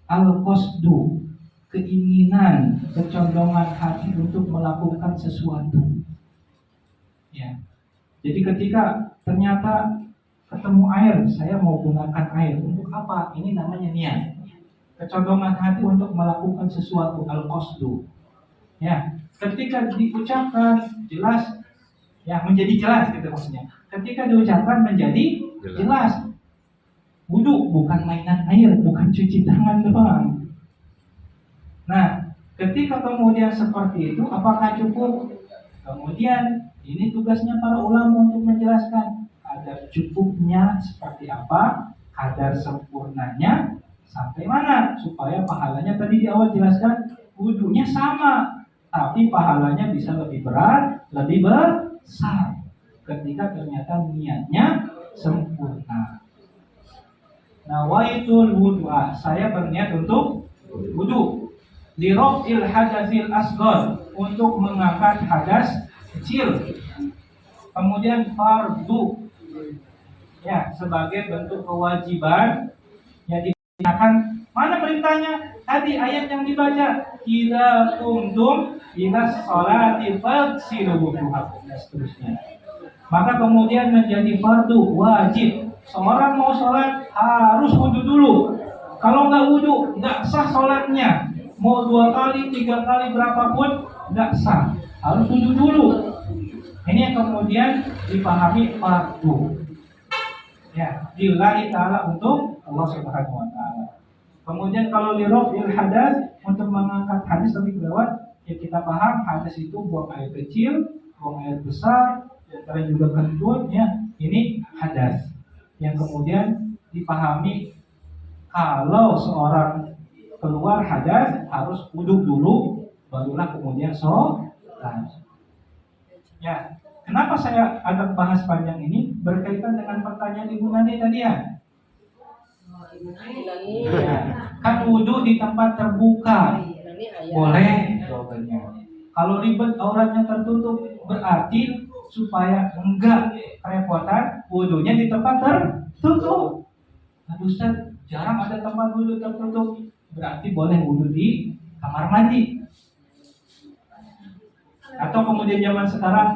Al-qasdu, keinginan, kecondongan hati untuk melakukan sesuatu. Ya. Jadi ketika ternyata ketemu air, saya mau gunakan air untuk apa? Ini namanya niat. Kecondongan hati untuk melakukan sesuatu, al-qasdu. Ya, ketika diucapkan jelas, ya menjadi jelas gitu maksudnya. Ketika diucapkan menjadi jelas. Wudhu bukan mainan air, bukan cuci tangan doang. Nah, ketika kemudian seperti itu, apakah cukup? Kemudian ini tugasnya para ulama untuk menjelaskan kadar cukupnya seperti apa, kadar sempurnanya sampai mana, supaya pahalanya tadi di awal jelaskan wudhunya sama, tapi pahalanya bisa lebih berat, lebih besar ketika ternyata niatnya sempurna. Nawaitul wudhu'a, saya berniat untuk wudhu. Lirafil hadasil asghar, untuk mengangkat hadas kecil. Kemudian fardu, ya sebagai bentuk kewajiban. Ya dikatakan mana perintahnya? Tadi ayat yang dibaca, idza qumtum ila sholati faghsilu wujuhakum, dan seterusnya. Maka kemudian menjadi fardu wajib. Seorang mau sholat harus wudhu dulu. Kalau nggak wudhu, nggak sah sholatnya. Mau 2 kali, 3 kali, berapapun nggak sah. Harus wudhu dulu. Ini yang kemudian dipahami fardu. Ya, lillahi ta'ala, untuk Allah Subhanahu wa ta'ala. Kemudian kalau lirafil hadas, untuk mengangkat hadis tadi lewat, ya kita paham hadas itu buang air kecil, buang air besar, antara juga kentut, ya ini hadas. Yang kemudian dipahami kalau seorang keluar hadas harus wudhu dulu, barulah kemudian sholat. Ya, kenapa saya agak bahas panjang ini? Berkaitan dengan pertanyaan Ibu Nani tadi ya. Ya, kan wudhu di tempat terbuka boleh jawabannya. Kalau ribet auratnya tertutup, berarti supaya enggak kerepotan, wudhunya di tempat tertutup. Aduh Ustaz, jarang ada tempat wudhu tertutup. Berarti boleh wudhu di kamar mandi. Atau kemudian zaman sekarang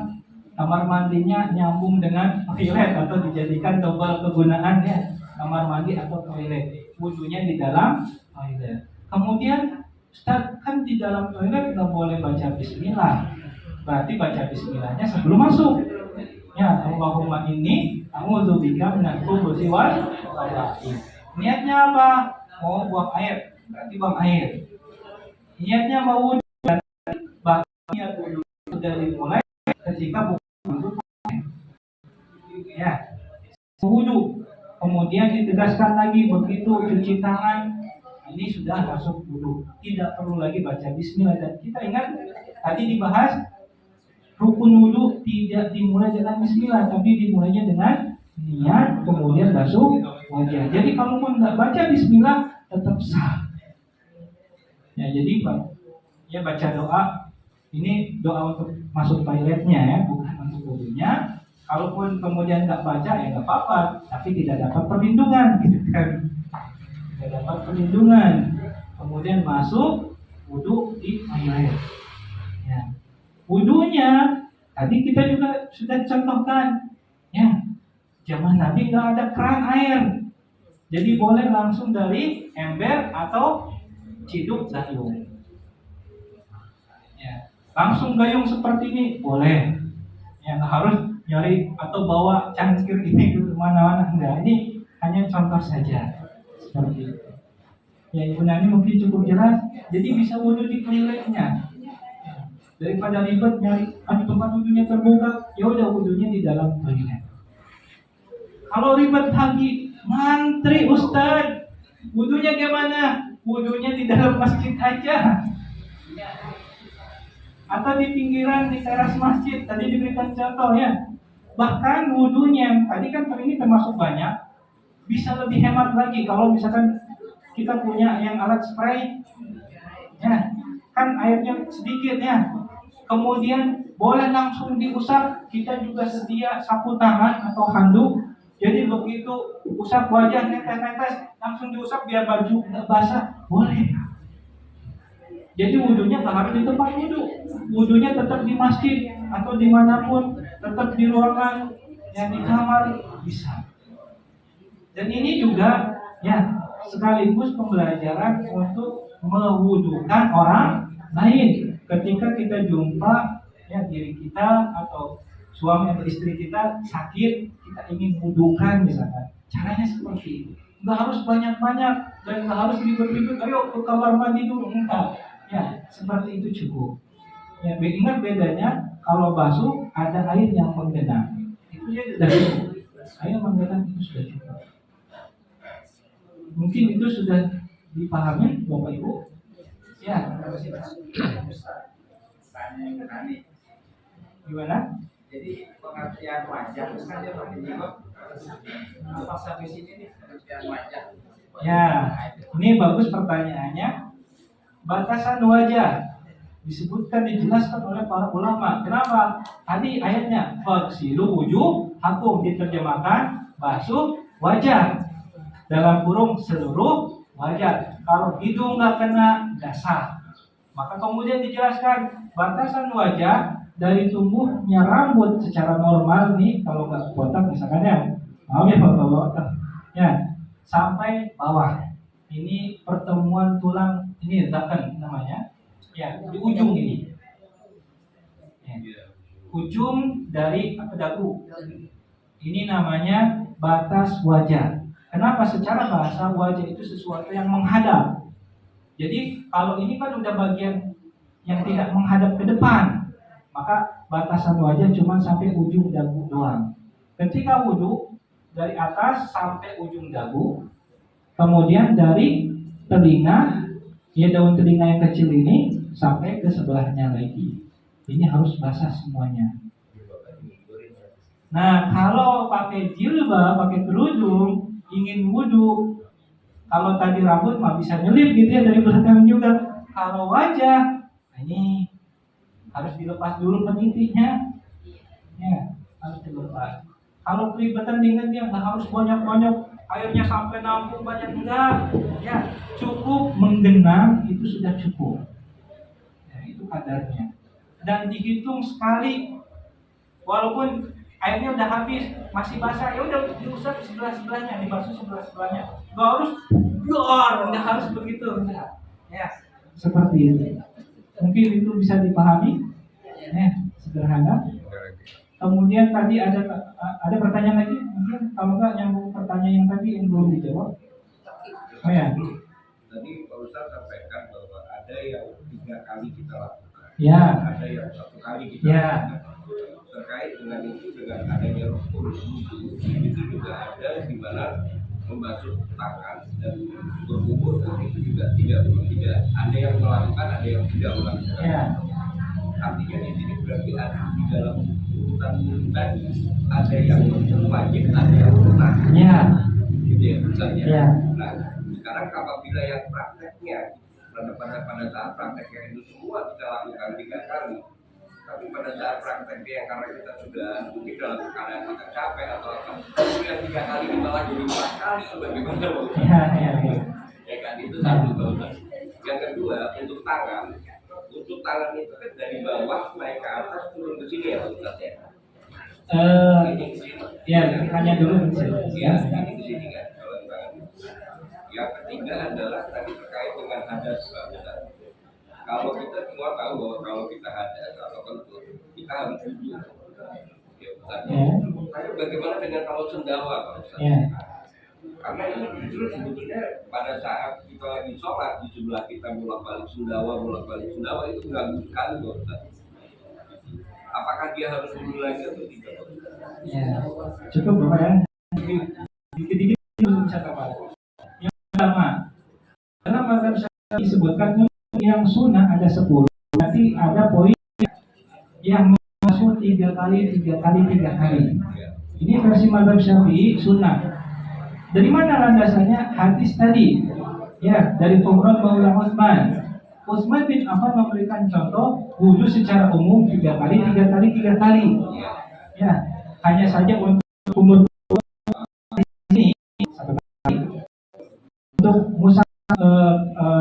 kamar mandinya nyambung dengan toilet atau dijadikan double kegunaan, ya, kamar mandi atau toilet. Wudhunya di dalam toilet. Kemudian Ustaz, kan di dalam toilet nggak boleh baca bismillah. Berarti baca bismillahnya sebelum masuk. Ya, Allahumma inni a'udzubika minal khubuthi wal khaba'ith. Niatnya apa? Mau buang air, berarti buang air. Niatnya mau wudhu, niat wudhu sudah dimulai ketika wudhu. Ya, wudhu. Kemudian ditegaskan lagi begitu cuci tangan, ini sudah masuk wudhu. Tidak perlu lagi baca bismillah. Dan kita ingat tadi dibahas rukun wudhu tidak dimulai dengan bismillah, tapi dimulainya dengan niat, kemudian basuh wajah. Jadi kalau pun nggak baca bismillah tetap sah. Ya, jadi ya baca doa. Ini doa untuk masuk toiletnya, ya, bukan untuk wudhunya. Kalaupun kemudian nggak baca, ya nggak apa-apa, tapi tidak dapat perlindungan, gitu kan? Tidak dapat perlindungan. Kemudian masuk wudhu di air. Ya. Wudhunya tadi kita juga sudah contohkan, ya, zaman Nabi nggak ada keran air, Jadi boleh langsung dari ember atau ciduk gayung. Ya, langsung gayung seperti ini boleh. Ya, nggak harus nyari atau bawa cangkir ini ke mana-mana, enggak. Ini hanya contoh saja seperti itu. Ya, Ibu Nani mungkin cukup jelas. Jadi bisa wudhu di toiletnya. Daripada ribet nyari tempat wudhunya terbuka, ya udah wudhunya di dalam toilet. Kalau ribet lagi, mantri Ustaz, wudhunya gimana? Wudhunya di dalam masjid aja. Atau di pinggiran, di teras masjid. Tadi diberikan contoh ya. Bahkan wudhunya, tadi kan ini termasuk banyak, bisa lebih hemat lagi kalau misalkan kita punya yang alat spray, ya, kan airnya sedikit ya. Kemudian boleh langsung diusap. Kita juga sedia sapu tangan atau handuk. Jadi begitu usap wajah, netes-netes, langsung diusap biar baju nggak basah, boleh. Jadi wudhunya nggak harus di tempat wudhu, wudhunya tetap di masjid atau dimanapun, tetap di ruangan, yang di kamar bisa. Dan ini juga ya sekaligus pembelajaran untuk mewudhukan orang lain. Ketika kita jumpa ya diri kita atau suami atau istri kita sakit, kita ingin wudhukan misalkan. Caranya seperti itu. Nggak harus banyak-banyak dan nggak harus ribet-ribet. Ayo ke kamar mandi dulu, enggak. Ya, seperti itu cukup. Ya, ingat bedanya kalau basuh ada air yang menggenang. Itu ya sudah cukup. Air menggenang itu sudah cukup. Mungkin itu sudah dipahami Bapak Ibu. Ya. Gimana? Jadi pengertian wajah itu kan dia menjawab apa sampai sini nih pengertian wajah. Ya, ini bagus pertanyaannya. Batasan wajah disebutkan dijelaskan oleh para ulama. Kenapa? Tadi ayatnya faghsilu wujuhakum diterjemahkan basuh wajah. Dalam kurung seluruh wajah. Kalau hidung nggak kena nggak sah. Maka kemudian dijelaskan batasan wajah dari tumbuhnya rambut secara normal nih, kalau nggak botak misalkan ya, maaf ya kalau botak, ya sampai bawah. Ini pertemuan tulang ini zakan namanya, ya di ujung ini, ya. Ujung dari dagu. Ini namanya batas wajah. Kenapa? Secara bahasa wajah itu sesuatu yang menghadap. Jadi kalau ini kan udah bagian yang tidak menghadap ke depan, maka batasan wajah cuma sampai ujung dagu doang. Ketika wudhu dari atas sampai ujung dagu, kemudian dari telinga, ya daun telinga yang kecil ini sampai ke sebelahnya lagi. Ini harus basah semuanya. Nah, kalau pakai jilbab, pakai kerudung, ingin wudhu, kalau tadi rambut mah bisa nyelip gitu ya dari belakang juga. Kalau wajah, ini harus dilepas dulu penitinya, ya harus dilepas. Kalau keribetan diingatnya nggak harus banyak-banyak, airnya sampai nampung banyak, enggak, ya cukup menggenang itu sudah cukup. Ya, itu kadarnya. Dan dihitung sekali, walaupun airnya udah habis masih basah, ya udah diusap sebelah-sebelahnya, dibasuh sebelah-sebelahnya. Nggak harus nggak harus begitu, enggak. Ya, seperti itu. Mungkin itu bisa dipahami, ya, sederhana. Kemudian tadi ada pertanyaan lagi, mungkin kalau nggak nyambung pertanyaan yang tadi yang belum dijawab. Oh ya. Tadi Pak Ustaz sampaikan bahwa ada yang 3 kali kita lakukan, Ya. ada yang 1 kali kita Ya. lakukan. Terkait dengan itu, dengan adanya rukun wudhu, itu juga ada di mana membasuh tangan dan berwudhu itu juga tidak ada yang melakukan, ada yang tidak melakukan. Ya. Artinya di sini berarti ada di dalam urutan tadi ada yang wajib, ada yang sunnah. Ya. Gitu ya misalnya. Ya. Nah, sekarang apabila yang prakteknya pada saat prakteknya itu semua kita lakukan 3 kali, tapi pada saat prakteknya yang karena kita sudah mungkin dalam keadaan agak capek atau apa, yang 3 kali kita lagi 4 kali bagaimana? Ya. Ya kan, itu satu Bapak. Yang kedua untuk tangan itu kan dari bawah naik ke atas turun ke sini ya Pak Ustaz ya. Ya, tanya dulu. Ya, ini ke sini kan kalau tangan. Yang ketiga adalah tadi terkait dengan hadas, Pak Ustaz. Kalau kita semua tahu bahwa kalau kita hadas atau kentut, kita harus wudhu. Ya, Ustaz. Ya. Tapi bagaimana dengan kalau sendawa, Pak Ustaz? Ya. Karena ini justru sebetulnya pada saat kita lagi sholat di sebelah kita bolak-balik sendawa itu mengganggu sekali, Pak Ustaz. Apakah dia harus wudhu lagi atau tidak, Pak Ustaz? Ya, cukup Bapak ya. Dikit-dikit bisa Bapak. Yang pertama, dalam mazhab Syafi'i disebutkan yang sunnah ada 10. Berarti ada poin yang masuk 3 kali. Ini versi mazhab Syafi'i sunnah. Dari mana landasannya? Hadis tadi. Ya, dari Umrah Maula Utsman bin Affan memberikan contoh wudhu secara umum 3 kali. Ya, hanya saja untuk umur ini 1 kali. Untuk musah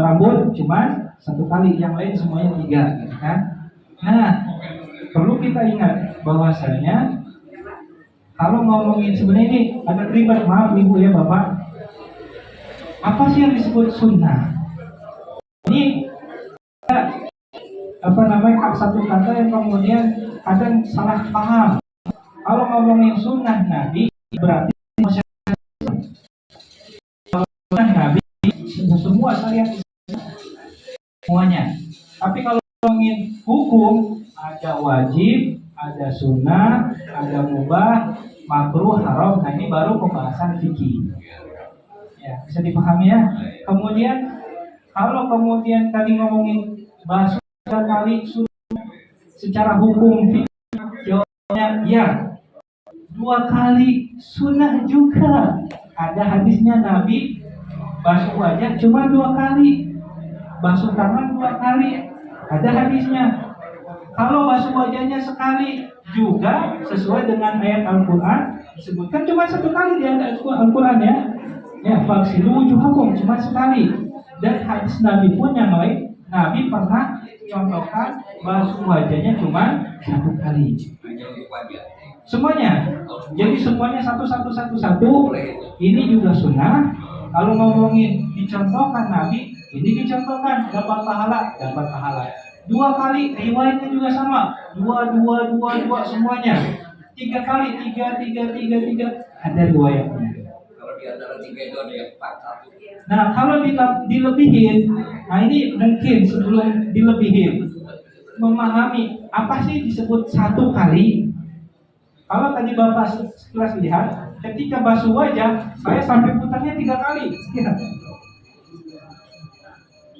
rambut cuma 1 kali, yang lain semuanya 3, gitu kan? Nah, perlu kita ingat bahwasanya kalau ngomongin sebenarnya ini agak ribet, maaf ibu ya bapak. Apa sih yang disebut sunnah? Ini satu kata yang kemudian kadang salah paham. Kalau ngomongin sunnah Nabi berarti sunnah Nabi semua syariat semuanya. Tapi kalau ngomongin hukum ada wajib, ada sunnah, ada mubah, makruh, haram. Nah ini baru pembahasan fikih. Ya, bisa dipahami ya. Kemudian kalau kemudian tadi ngomongin bahas 3 kali sunnah secara hukum fikih, jawabnya ya. 2 kali sunnah juga. Ada hadisnya Nabi basuh wajah cuma 2 kali, basuh tangan 2 kali. Ada hadisnya. Kalau basuh wajahnya sekali juga sesuai dengan ayat Al-Quran disebutkan cuma 1 kali di ayat Al-Quran ya. Ya, faksilu wujuhakum cuma sekali. Dan hadis Nabi pun yang lain, Nabi pernah contohkan basuh wajahnya cuma 1 kali. Semuanya. Jadi semuanya satu. Ini juga sunnah. Kalau ngomongin dicontohkan Nabi, ini dicontohkan dapat pahala. 2 kali, riwayatnya juga sama. 2 semuanya. 3 kali, 3. Ada riwayatnya. Kalau di antara 3 itu ada yang 4, 1. Nah, kalau dilebihin, nah ini mungkin sebelum dilebihin memahami apa sih disebut 1 kali. Kalau tadi Bapak sekilas lihat, ketika basuh wajah, saya sampai putarnya 3 kali.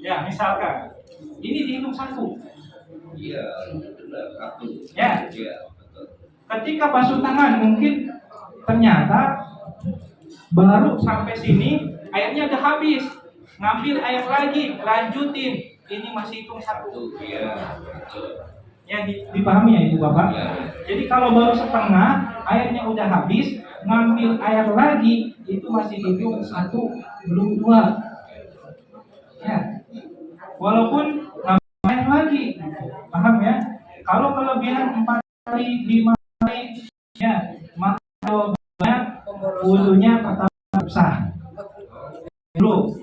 Ya, misalkan ini dihitung 1. Iya, benar, 1. Ya. Iya, betul. Ketika basuh tangan mungkin ternyata baru sampai sini airnya udah habis. Ngambil air lagi, lanjutin. Ini masih hitung 1. Iya, betul. Ya dipahami ya itu Bapak. Ya. Jadi kalau baru setengah airnya udah habis, ngambil air lagi itu masih dihitung 1 belum 2. Ya. Walaupun ngambil air lagi, paham ya? Kalau kelebihan 4 kali, 5 kali, ya maka banyak wudhunya tetap sah. Dulu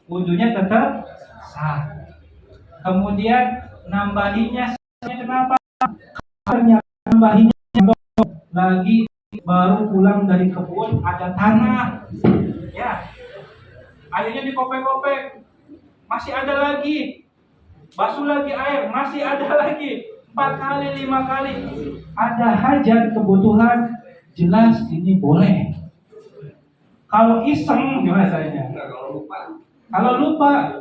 wudhunya tetap sah. Kemudian nambahinnya kenapa? Karena nambahinnya lagi baru pulang dari kebun ada tanah, ya airnya dikopek-kopek, masih ada lagi, basuh lagi air, masih ada lagi, 4 kali, 5 kali, ada hajat kebutuhan, jelas ini boleh. Kalau iseng gimana caranya? Nah, Kalau lupa,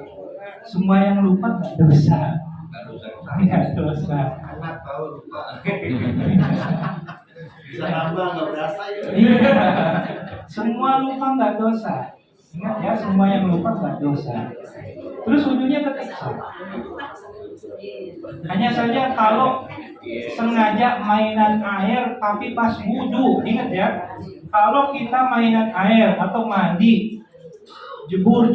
semua yang lupa nggak dosa. Nggak dosa. Anak tahu lupa. Bisa nambah nggak berasa ya. Iya. Semua lupa nggak dosa. Ingat ya, semua yang lupa nggak dosa. Terus wudhunya tetap sah. Hanya saja kalau sengaja mainan air tapi pas wudhu, ingat ya. Kalau kita mainan air atau mandi, jebur,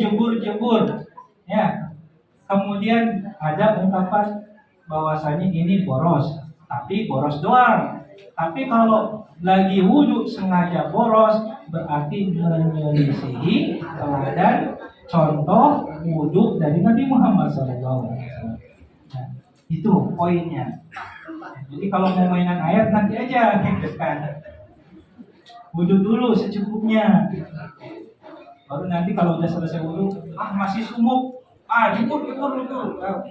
ya. Kemudian ada ungkapan bahwasanya ini boros, tapi boros doang. Tapi kalau lagi wudhu sengaja boros, berarti menyelisihi teladan contoh wudhu dari Nabi Muhammad SAW. Nah, itu poinnya. Jadi kalau mau mainan air nanti aja, gitu kan. Wudhu dulu secukupnya. Baru nanti kalau udah selesai wudhu, masih sumuk, cukup,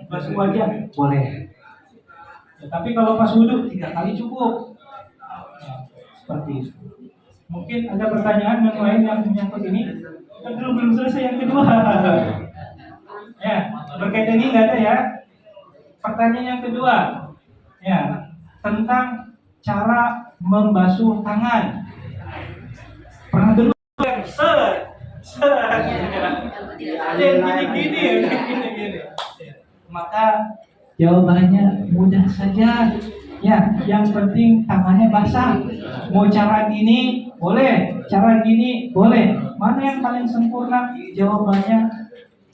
basuh wajah, boleh. Ya, tapi kalau pas wudhu 3 kali cukup. Seperti itu. Mungkin ada pertanyaan yang lain yang menyangkut ini. Kan belum selesai yang kedua. Ya, berkaitan ini nggak ada ya. Pertanyaan yang kedua, ya, tentang cara membasuh tangan. Pernah dengar yang gini. Maka jawabannya mudah saja. Ya, yang penting tangannya basah. Mau cara gini boleh, cara gini boleh. Mana yang paling sempurna? Jawabannya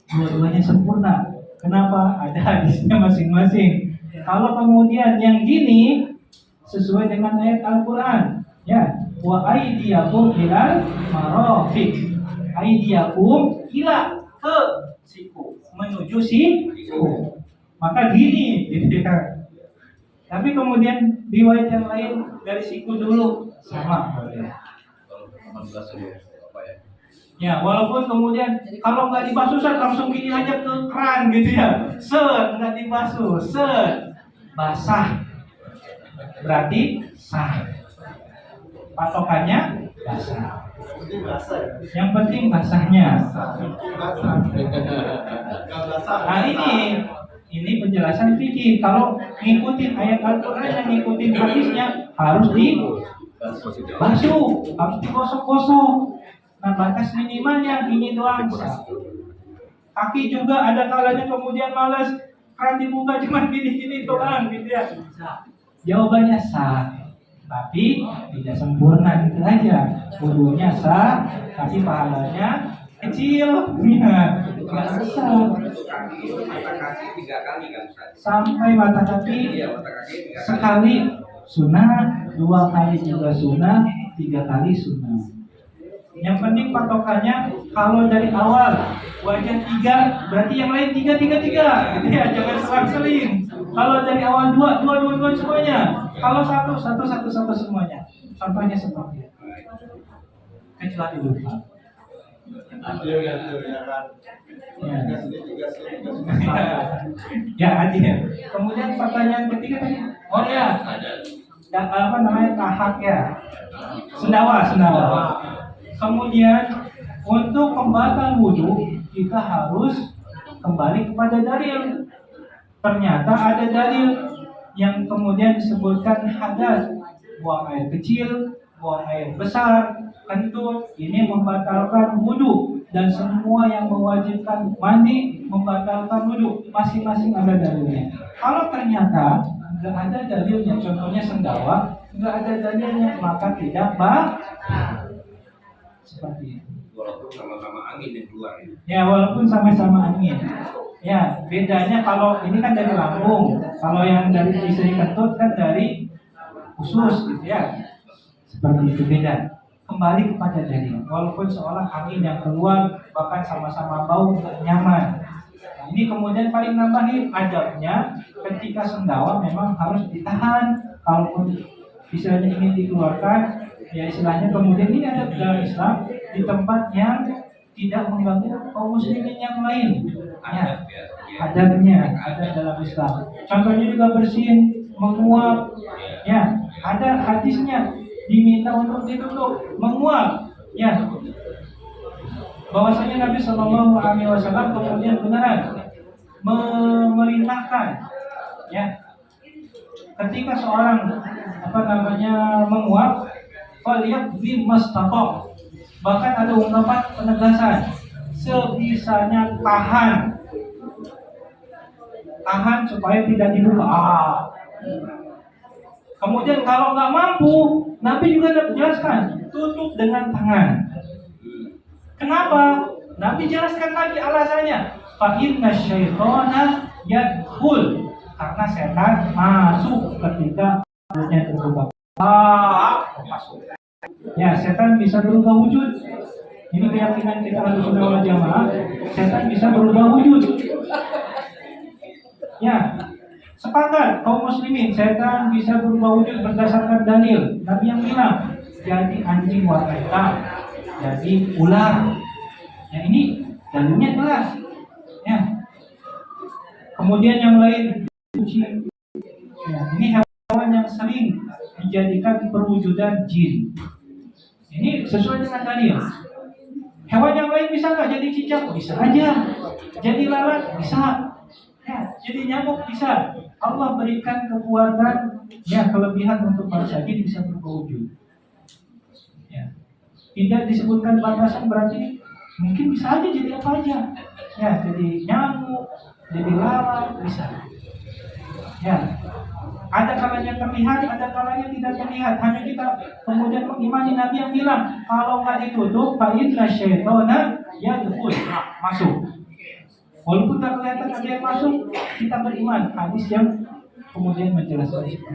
dua-duanya sempurna. Kenapa? Ada hadisnya masing-masing. Kalau kemudian yang gini sesuai dengan ayat Al-Quran, ya, wa aydiyakum ilal marafiq. Aydiyakum ila ke siku, menuju siku. Maka gini, gitu ya. Tapi kemudian riwayat yang lain dari siku dulu sama. Ya, walaupun kemudian kalau nggak dibasuh langsung gini aja ke keran gitu ya. Nggak dibasuh, basah. Berarti sah. Patokannya basah. Yang penting basahnya. Nah ini penjelasan fikih. Kalau ngikutin ayat Al-Quran dan ngikutin hadisnya harus dibasuh, harus digosok-gosok. Nah, batas minimalnya ini doang. Kaki juga ada kalanya kemudian malas, keran dibuka cuma gini-gini doang gitu ya. Jawabannya sah, tapi tidak sempurna gitu aja. Wudunya sah, tapi pahalanya kecil, nggak besar. Mata kaki 3 kali kan Ustaz? Sampai mata kaki sekali sunah, 2 kali juga sunah, 3 kali sunah. Yang penting patokannya kalau dari awal wajah 3, berarti yang lain 3. Gitu ya, jangan selang-seling. Kalau dari awal 2 semuanya. Kalau 1 semuanya. Contohnya seperti itu. Kecuali lupa. Ya, adil. Kemudian pertanyaan ketiga tadi, apa namanya, tahak ya, sendawa. Kemudian untuk pembatal wudhu kita harus kembali kepada dalil. Ternyata ada dalil yang kemudian disebutkan hadas, buang air kecil, buang air besar, kentut, ini membatalkan wudhu. Dan semua yang mewajibkan mandi membatalkan wudhu. Masing-masing ada dalilnya. Kalau ternyata nggak ada dalilnya, contohnya sendawa, nggak ada dalilnya, maka tidak seperti itu. Walaupun sama-sama angin yang keluar ini. Ya, walaupun sama-sama angin. Ya, bedanya kalau ini kan dari lambung, kalau yang dari istri kentut kan dari usus gitu ya. Seperti itu beda. Kembali kepada dalil. Walaupun seolah angin yang keluar bahkan sama-sama bau nggak nyaman. Nah, ini kemudian paling nambahin adabnya ketika sendawa memang harus ditahan. Kalaupun istilahnya ingin dikeluarkan, ya istilahnya kemudian ini ada dalam Islam di tempat yang tidak mengganggu kaum muslimin yang lain. Ya, adabnya ada dalam Islam. Contohnya juga bersin, menguap. Ya, ada hadisnya diminta untuk duduk, menguap. Ya, bahwasanya Nabi Shallallahu Alaihi Wasallam kemudian beneran memerintahkan, ya, ketika seorang menguap, falyaqdi mastatah. Bahkan ada ungkapan penegasan, sebisanya tahan supaya tidak dibuka. Kemudian kalau nggak mampu, Nabi juga menjelaskan, tutup dengan tangan. Kenapa? Nabi jelaskan lagi alasannya. Fa inna syaitana yadkhul, karena setan masuk ketika mulutnya terbuka. masuk. Ya, setan bisa berubah wujud. Ini keyakinan kita Ahlussunnah wal Jamaah. Setan bisa berubah wujud. Ya, sepakat kaum muslimin, setan bisa berubah wujud berdasarkan dalil. Nabi yang bilang, jadi anjing warna hitam, jadi ular. Ya, ini dalilnya jelas. Ya. Kemudian yang lain, kucing. Ya, ini hewan yang sering dijadikan perwujudan jin. Ini sesuai dengan dalil. Hewan yang lain bisa nggak jadi cicak? Bisa aja. Jadi lalat? Bisa. Ya, jadi nyamuk bisa. Allah berikan kekuatan, ya, kelebihan untuk manusia jin bisa berwujud. Ya. Tidak disebutkan batasan, berarti mungkin bisa aja jadi apa aja. Ya, jadi nyamuk, jadi lalat, bisa. Ya. Ada kalanya terlihat, ada kalanya tidak terlihat. Hanya kita kemudian mengimani Nabi yang bilang, kalau nggak ditutup, fa inna syaitana yadkhul, masuk. Walaupun tak kelihatan ada yang masuk, kita beriman. Hadis yang kemudian menjelaskan itu.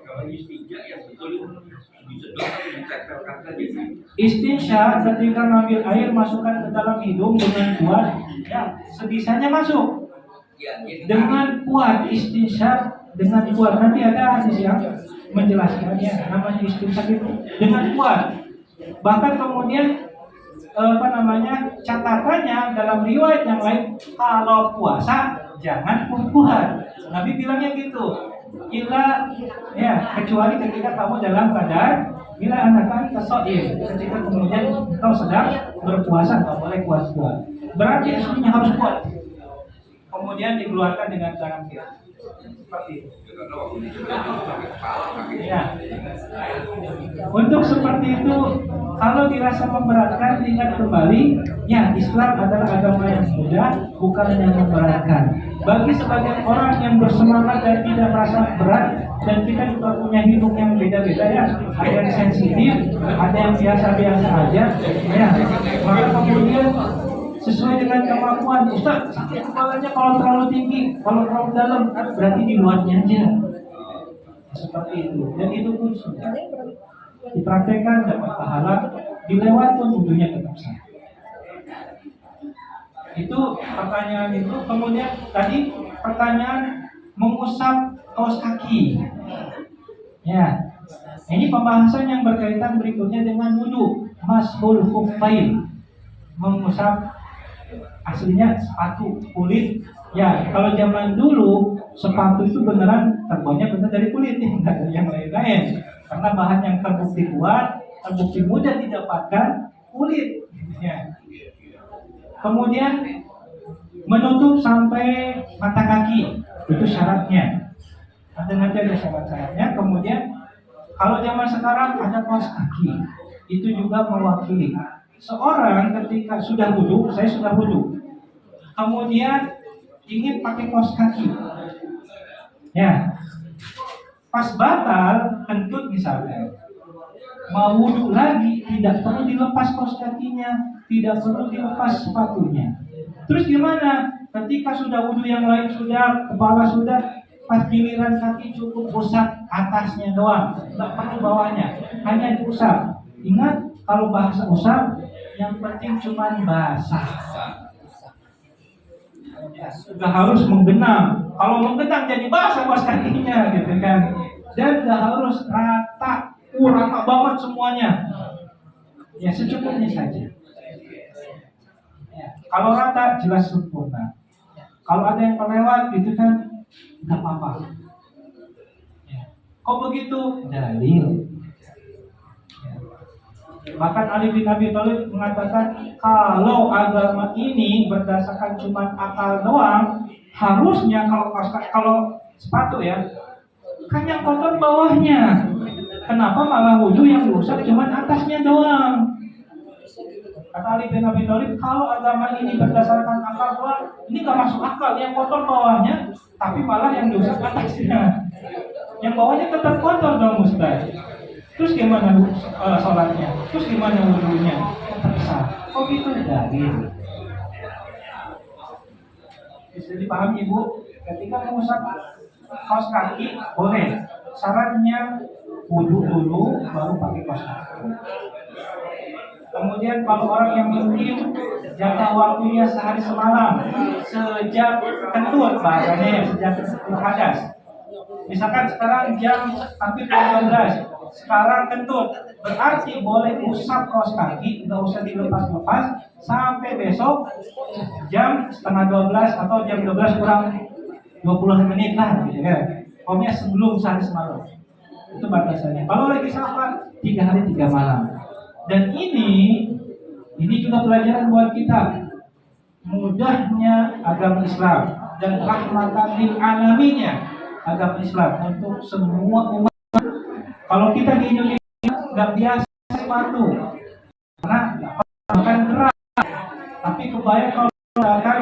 Kalau istinja yang betul disedot atau ditempelkan saja. Istinsya ketika mengambil air masukkan ke dalam hidung dengan kuat, ya sebisanya masuk. Dengan kuat istinsya, dengan kuat. Nanti ada hadis yang menjelaskannya, namanya istinsya itu dengan kuat. Bahkan kemudian catatannya dalam riwayat yang lain, kalau puasa jangan kuat. Nabi bilangnya gitu. Kecuali ketika kamu dalam keadaan bila anak kesoim, ketika kemudian kau sedang berpuasa, nggak boleh kuat-kuat. Berarti istrinya harus kuat. Kemudian dikeluarkan dengan tangan kiri. Seperti itu. Ya. Untuk seperti itu, kalau dirasa memberatkan, ingat kembali, ya Islam adalah agama yang mudah, bukan yang memberatkan. Bagi sebagian orang yang bersemangat dan tidak merasa berat, dan kita juga punya hidung yang beda-beda ya, ada yang sensitif, ada yang biasa-biasa aja, ya. Maka kemudian sesuai dengan kemampuan, Ustaz, sakit kepalanya kalau terlalu tinggi, kalau terlalu dalam, berarti di luarnya aja. Seperti itu, dan itu pun sudah dipraktekkan, dapat pahala, dilewat pun ujungnya tetap sah. Itu pertanyaan itu. Kemudian tadi pertanyaan mengusap kaos kaki. Ya, ini pembahasan yang berkaitan berikutnya dengan wudu, mashul khuffain, mengusap aslinya sepatu kulit. Ya, kalau zaman dulu sepatu itu beneran terbuatnya benar dari kulit, tidak dari yang lain-lain. Karena bahan yang terbukti kuat, terbukti mudah didapatkan, kulit. Ya. Kemudian menutup sampai mata kaki, itu syaratnya. Nanti ada syarat-syaratnya. Kemudian kalau zaman sekarang ada kaos kaki, itu juga mewakili. Seorang ketika sudah wudu, saya sudah wudu, kemudian ingin pakai kaos kaki, ya, pas batal kentut misalnya, mau wudu lagi, tidak perlu dilepas kaos kakinya, tidak perlu dilepas sepatunya. Terus gimana? Ketika sudah wudu yang lain sudah, kepala sudah, pas giliran kaki cukup usap atasnya doang, nggak perlu bawahnya, hanya diusap. Ingat, kalau bahasa usap, yang penting cuma basah. Sudah harus menggenang. Kalau menggenang jadi basah kaos kakinya, gitu kan. Dan sudah harus rata, rata banget semuanya. Ya secukupnya saja. Ya, kalau rata jelas sempurna. Kalau ada yang kelewat gitu kan, nggak apa-apa. Ya. Kok begitu? Dalil. Bahkan Ali bin Abi Thalib mengatakan, kalau agama ini berdasarkan cuma akal doang, harusnya kalau sepatu ya, kan yang kotor bawahnya. Kenapa malah wudu yang rusak cuma atasnya doang? Kata Ali bin Abi Thalib, kalau agama ini berdasarkan akal doang, ini gak masuk akal. Yang kotor bawahnya, tapi malah yang rusak atasnya. Yang bawahnya tetap kotor dong Ustaz. Terus gimana sholatnya? Terus gimana wudunya? Tetap sah. Kok gitu? Dalil. Bisa dipahami Bu? Ketika mengusap kaos kaki boleh, syaratnya wudhu dulu baru pakai kaos kaki. Kemudian kalau orang yang mukim jangka waktunya sehari semalam sejak kentut, bahasanya ya sejak kentut hadas. Misalkan sekarang jam hampir 12, sekarang kentut, berarti boleh usap kaos kaki, nggak usah dilepas-lepas sampai besok jam setengah 12 atau jam 12 kurang 20 menit lah, gitu kan. Pokoknya sebelum sehari semalam. Itu batasannya. Kalau lagi safar 3 hari 3 malam. Dan ini juga pelajaran buat kita. Mudahnya agama Islam dan rahmatan lil alaminnya agama Islam untuk semua umat. Kalau kita di Indonesia nggak biasa sepatu, karena akan keras. Tapi kebayang kalau misalkan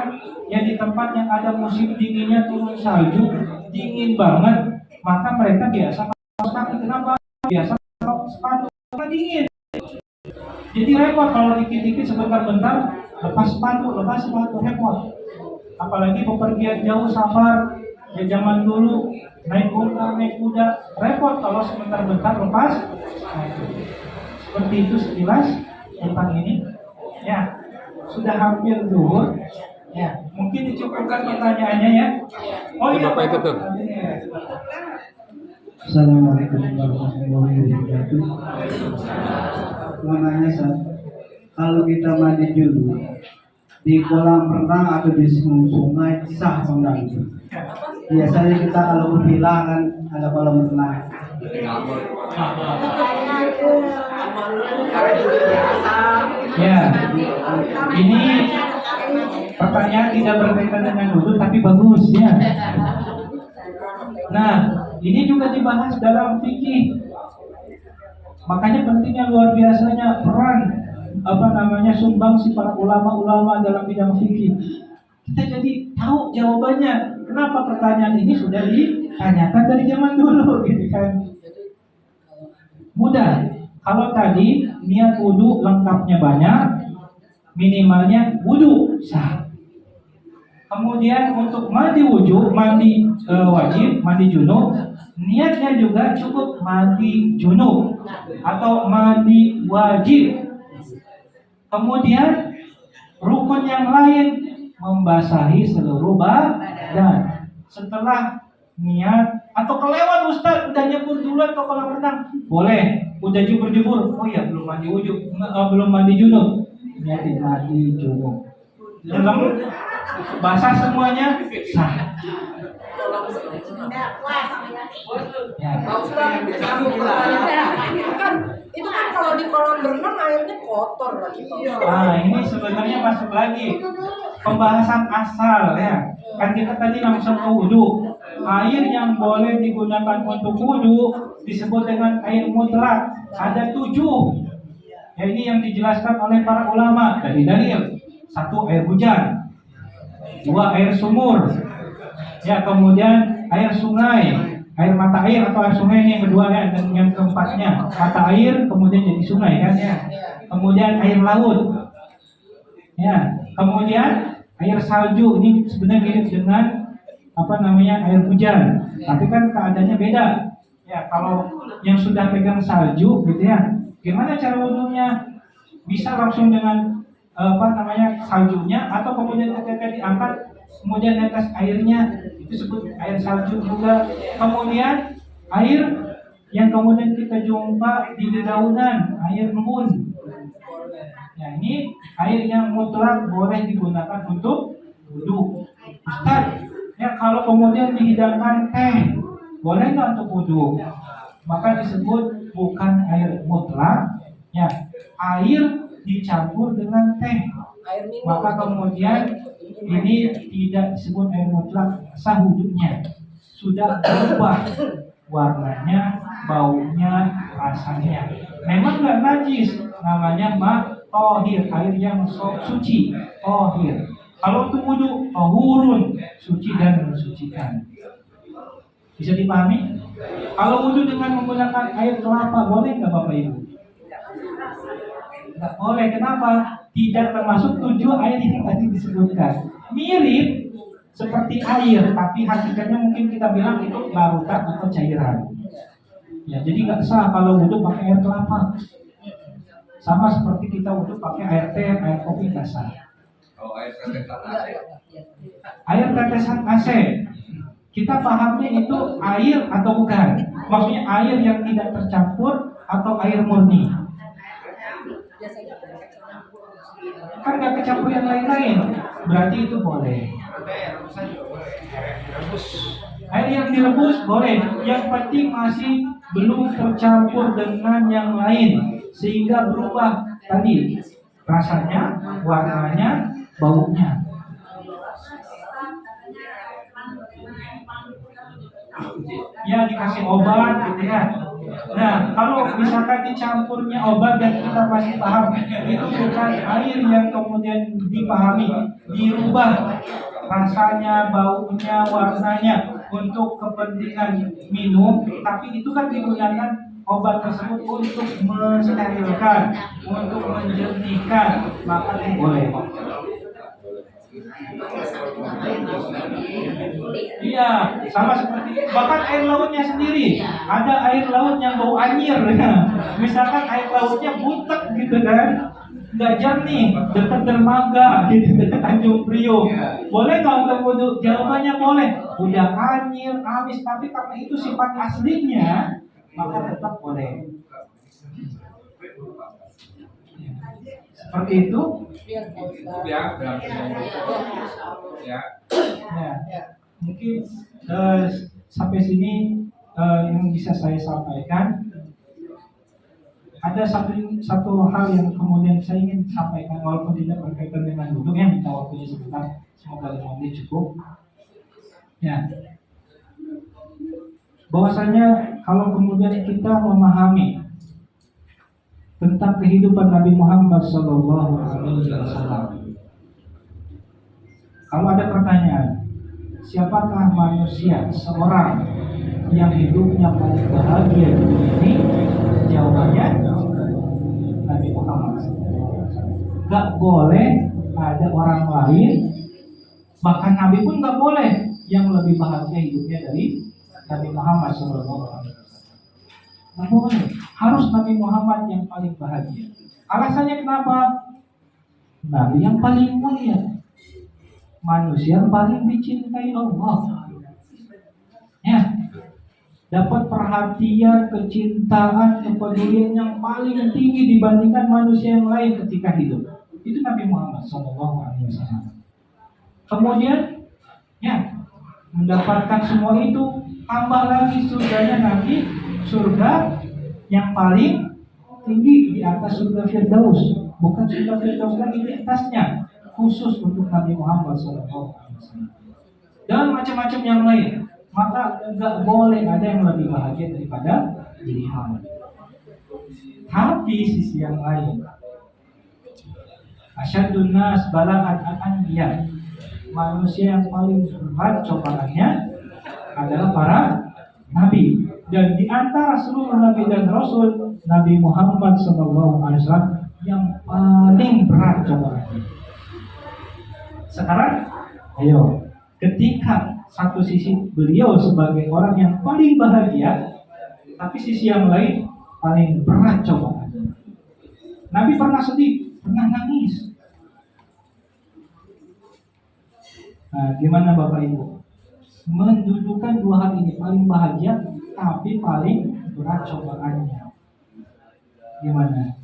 ya di tempat yang ada musim dinginnya turun salju, dingin banget, maka mereka biasa kaos kaki. Kenapa? Biasa sepatu karena dingin. Jadi repot kalau dikit-dikit sebentar-bentar lepas sepatu repot. Apalagi bepergian jauh safar, ya zaman dulu naik kuda repot kalau sebentar-bentar lepas. Nah, seperti itu sekilas tentang ini. Ya, sudah hampir zuhur. Ya, mungkin dicukupkan pertanyaannya ya. Oh iya, Bapak itu tuh. Assalamualaikum warahmatullahi wabarakatuh. Mau nanya, kalau kita mandi dulu di kolam renang atau di sungai sah atau enggak? Biasanya kita kalau bervilla kan ada kolam renang. Ya, ini pertanyaan tidak berkaitan dengan wudhu tapi bagus ya. Nah, ini juga dibahas dalam fikih. Makanya pentingnya luar biasanya peran sumbangsi para ulama-ulama dalam bidang fikih. Kita jadi tahu jawabannya. Kenapa pertanyaan ini sudah ditanyakan dari zaman dulu, gitu kan? Mudah. Kalau tadi niat wudhu lengkapnya banyak, minimalnya wudhu sah. Kemudian untuk mandi wajib, mandi junub, niatnya juga cukup mandi junub atau mandi wajib. Kemudian rukun yang lain membasahi seluruh badan. Setelah niat atau kelewat Ustaz udah nyebur duluan ke kolam renang, boleh. Udah jubur-jubur, oh ya belum mandi wujud, belum mandi junub, niatin mandi junub. Dalam basah semuanya sah. Ya. Pak Ustaz, itu kan kalau di kolam renang airnya kotor lagi. Nah, ini sebenarnya masuk lagi pembahasan asal ya. Kan kita tadi langsung ke wudhu. Air yang boleh digunakan untuk wudhu disebut dengan air mutlak. Ada 7. Ya, ini yang dijelaskan oleh para ulama dari dalil. 1 air hujan, 2 air sumur, ya kemudian air sungai, air mata air atau air sungai ini yang kedua ya, dan yang keempatnya mata air kemudian jadi sungai kan ya. Kemudian air laut, ya kemudian air salju, ini sebenarnya mirip dengan air hujan, tapi kan keadaannya beda. Ya kalau yang sudah pegang salju gitu ya, gimana cara wudhunya? Bisa langsung dengan saljunya atau kemudian ketika diangkat kemudian netes airnya, itu disebut air salju juga. Kemudian air yang kemudian kita jumpa di dedaunan, air embun. Ya, ini air yang mutlak boleh digunakan untuk wudhu. Ustaz, ya kalau kemudian dihidangkan teh, boleh nggak untuk wudhu? Maka disebut bukan air mutlak, ya air dicampur dengan teh. Maka kemudian ini tidak disebut air mutlak, sah wudhunya. Sudah berubah warnanya, baunya, rasanya. Memang nggak najis, namanya tohir, air yang suci, tohir. Kalau untuk wudhu, tohurun, suci dan mensucikan. Bisa dipahami? Kalau wudhu dengan menggunakan air kelapa, boleh nggak Bapak Ibu? Nggak boleh. Kenapa? Tidak termasuk 7 air yang tadi disebutkan. Mirip seperti air, tapi hakikatnya mungkin kita bilang itu larutan atau cairan. Ya, jadi nggak sah kalau wudhu pakai air kelapa. Sama seperti kita wudhu pakai air teh, air kopi nggak sah. Kalau air tetesan AC, Air tetesan AC, kita pahamnya itu air atau bukan? Maksudnya air yang tidak tercampur atau air murni? Kan nggak kecampur yang lain-lain, berarti itu boleh. Air yang direbus boleh, yang penting masih belum tercampur dengan yang lain sehingga berubah tadi rasanya, warnanya, baunya. Ya dikasih obat gitu ya. Nah kalau misalkan dicampurnya obat dan kita masih paham itu bukan air yang kemudian dipahami, dirubah rasanya, baunya, warnanya untuk kepentingan minum, tapi itu kan digunakan obat tersebut untuk mensterilkan, untuk menjernihkan, maka itu boleh. Iya, sama seperti bahkan air lautnya sendiri. Ada air laut yang bau anyir. Misalkan air lautnya butek gitu kan, nggak jernih, dekat dermaga, gitu, dekat Tanjung Priok. Boleh nggak untuk wudhu? Jawabannya boleh. Udah anyir, amis, tapi karena itu sifat aslinya, maka tetap boleh. Seperti itu. ya, Ya, mungkin sampai sini yang bisa saya sampaikan. Ada satu hal yang kemudian saya ingin sampaikan walaupun tidak berkaitan dengan wudhu, ya minta waktunya sebentar, semoga 5 menit cukup. Ya, bahwasanya kalau kemudian kita memahami tentang kehidupan Nabi Muhammad SAW, kalau ada pertanyaan, siapakah manusia seorang yang hidupnya paling bahagia di dunia ini? Jawabannya Nabi Muhammad. Gak boleh ada orang lain, bahkan Nabi pun gak boleh yang lebih bahagia hidupnya dari Nabi Muhammad SAW. Gak boleh, harus Nabi Muhammad yang paling bahagia. Alasannya kenapa? Nabi yang paling mulia, manusia yang paling dicintai Allah. Ya, dapat perhatian, kecintaan, kepedulian yang paling tinggi dibandingkan manusia yang lain ketika hidup. Itu Nabi Muhammad SAW. Kemudian, ya, mendapatkan semua itu, tambah lagi surganya Nabi, surga yang paling tinggi di atas surga Firdaus, bukan surga Firdaus lagi di atasnya, khusus untuk Nabi Muhammad SAW. Dan macam-macam yang lain. Maka enggak boleh ada yang lebih bahagia daripada diri hamba. Tapi sisi yang lain, asyadun nas bala'an al-anbiya, manusia yang paling berat cobaannya adalah para nabi. Dan di antara seluruh nabi dan rasul, Nabi Muhammad SAW yang paling berat cobaannya. Sekarang, ayo, ketika satu sisi beliau sebagai orang yang paling bahagia, tapi sisi yang lain paling berat cobaannya. Nabi pernah sedih, pernah nangis. Nah, gimana Bapak Ibu? Mendudukan dua hal ini, paling bahagia tapi paling berat cobaannya. Gimana?